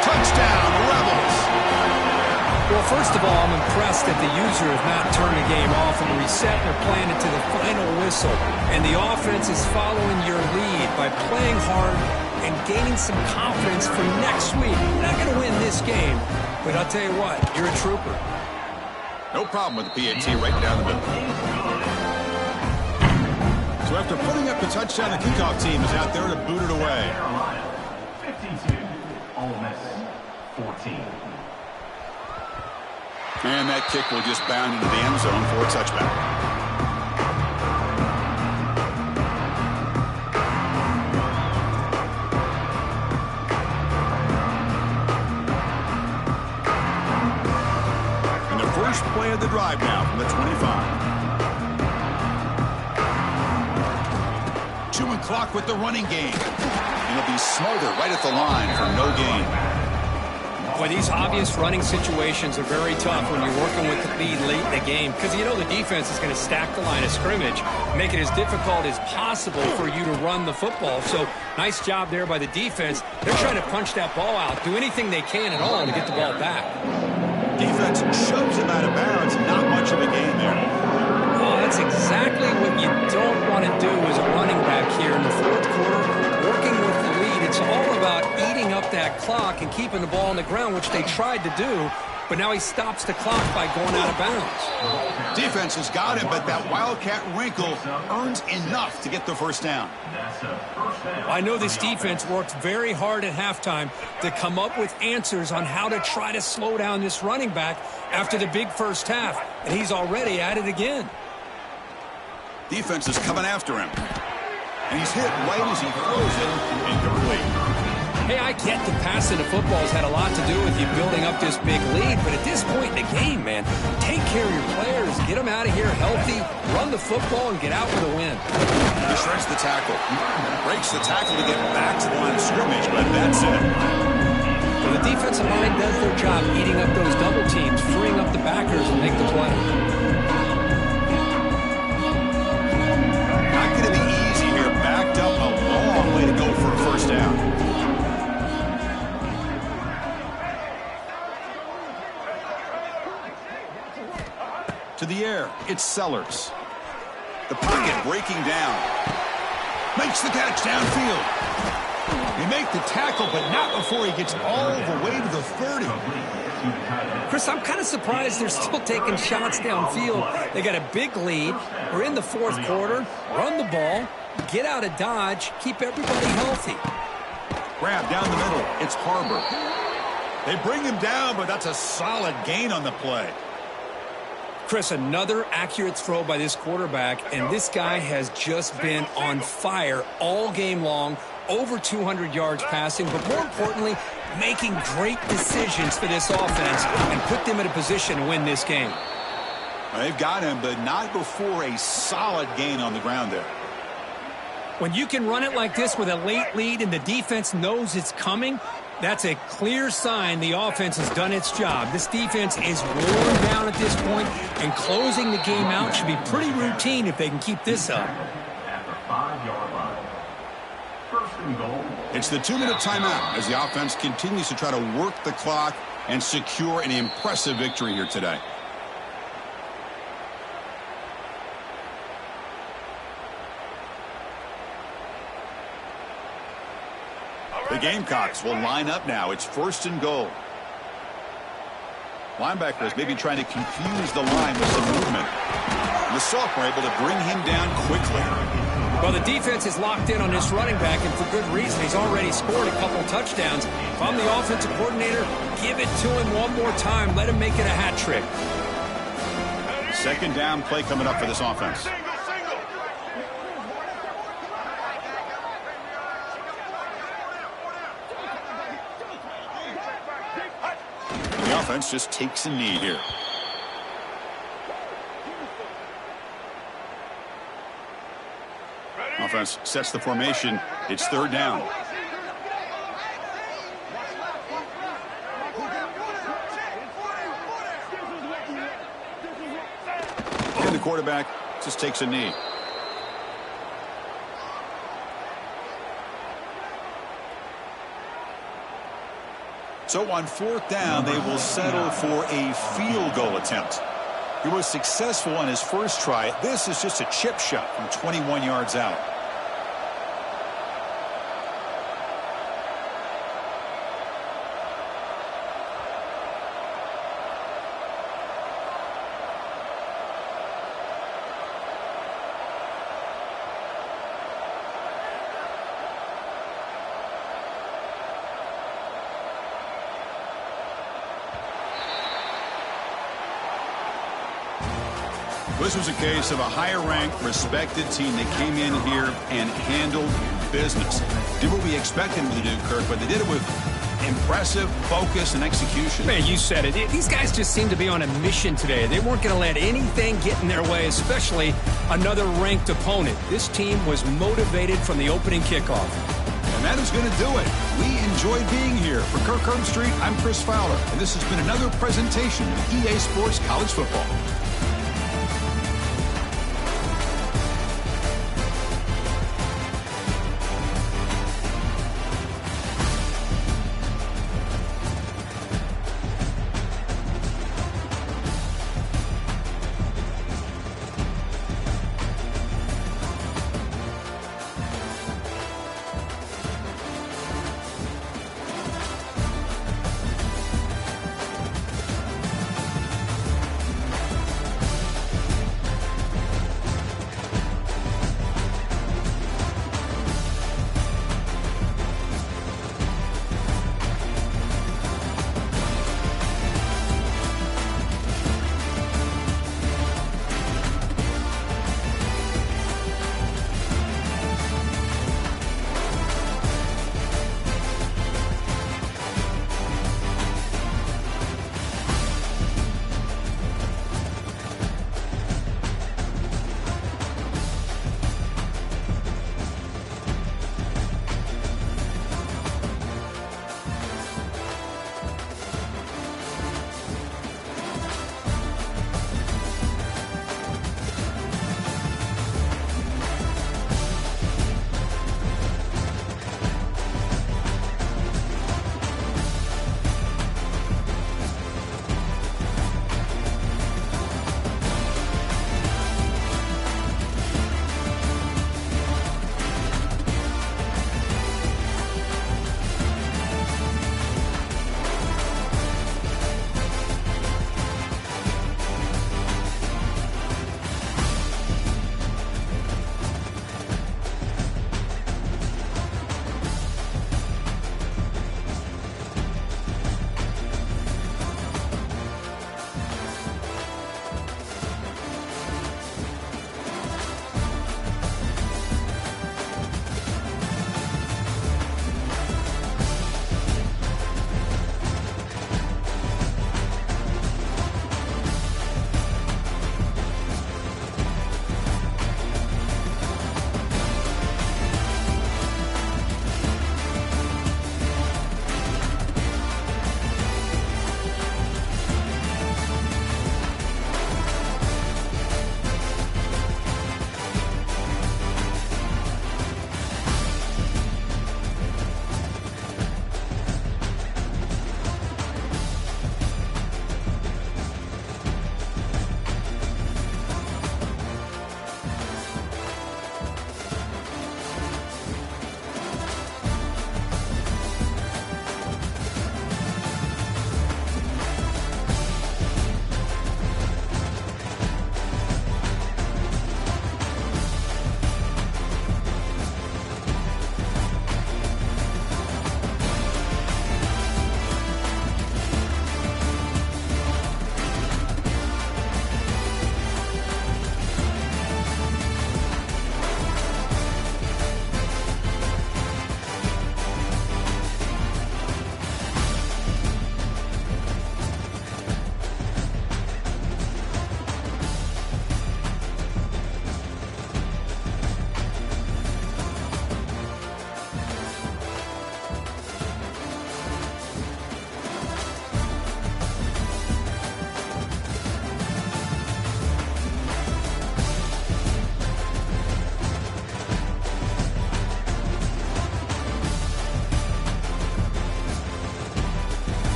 Touchdown, Rebels. Well, first of all, I'm impressed that the user has not turned the game off and reset their plan into the final whistle. And the offense is following your lead by playing hard and gaining some confidence for next week. We're not going to win this game, but I'll tell you what, you're a trooper. No problem with the PAT right down the middle. So after putting up the touchdown, the kickoff team is out there to boot it away. 52, Ole Miss 14. And that kick will just bound into the end zone for a touchback. And the first play of the drive now from the 25. Chewing clock with the running game. And it'll be Smolder right at the line for no gain. Boy, these obvious running situations are very tough when you're working with the lead late in the game because you know the defense is going to stack the line of scrimmage, make it as difficult as possible for you to run the football. So nice job there by the defense. They're trying to punch that ball out, do anything they can at all to get the ball back. Defense shoves him out of bounds. Not much of a gain there. Oh, that's exactly what you don't want to do as a running back here in the fourth quarter. Working with the lead, it's all about eating up that clock and keeping the ball on the ground, which they tried to do, but now he stops the clock by going out of bounds. Defense has got him, but that Wildcat wrinkle earns enough to get the first down. I know this defense worked very hard at halftime to come up with answers on how to try to slow down this running back after the big first half, and he's already at it again. Defense is coming after him. And he's hit right as he throws it. Incomplete. Hey, I get that passing the football has had a lot to do with you building up this big lead, but at this point in the game, man, take care of your players, get them out of here healthy, run the football, and get out with a win. He shreds the tackle. Breaks the tackle to get back to the line of scrimmage, but that's it. Well, the defensive line does their job eating up those double teams, freeing up the backers and make the play. Not going to be easy here. Backed up a long way to go for a first down. To the air, it's Sellers. The pocket breaking down. Makes the catch downfield. They make the tackle, but not before he gets all the way to the 30. Chris, I'm kind of surprised they're still taking shots downfield. They got a big lead. We're in the fourth quarter. Run the ball. get out of dodge, keep everybody healthy. Grab down the middle. It's Harbor. They bring him down, but that's a solid gain on the play. Chris, another accurate throw by this quarterback, and this guy has just been on fire all game long, over 200 yards passing, but more importantly, making great decisions for this offense and put them in a position to win this game. They've got him, but not before a solid gain on the ground there. When you can run it like this with a late lead and the defense knows it's coming, that's a clear sign the offense has done its job. This defense is worn down at this point, and closing the game out should be pretty routine if they can keep this up. At the 5-yard line. First and goal. It's the 2-minute timeout as the offense continues to try to work the clock and secure an impressive victory here today. The Gamecocks will line up now. It's first and goal. Linebackers maybe trying to confuse the line with some movement. The sophomore able to bring him down quickly. Well, the defense is locked in on this running back, and for good reason. He's already scored a couple touchdowns. If I'm the offensive coordinator, give it to him one more time. Let him make it a hat trick. Second down play coming up for this offense. The offense just takes a knee here. Offense sets the formation. It's third down. And the quarterback just takes a knee. So on fourth down, they will settle for a field goal attempt. He was successful on his first try. This is just a chip shot from 21 yards out. This was a case of a higher-ranked, respected team that came in here and handled business. Did what we expected them to do, Kirk, but they did it with impressive focus and execution. Man, you said it. These guys just seem to be on a mission today. They weren't going to let anything get in their way, especially another ranked opponent. This team was motivated from the opening kickoff. And that is going to do it. We enjoyed being here. For Kirk Herbstreit, I'm Chris Fowler, and this has been another presentation of EA Sports College Football.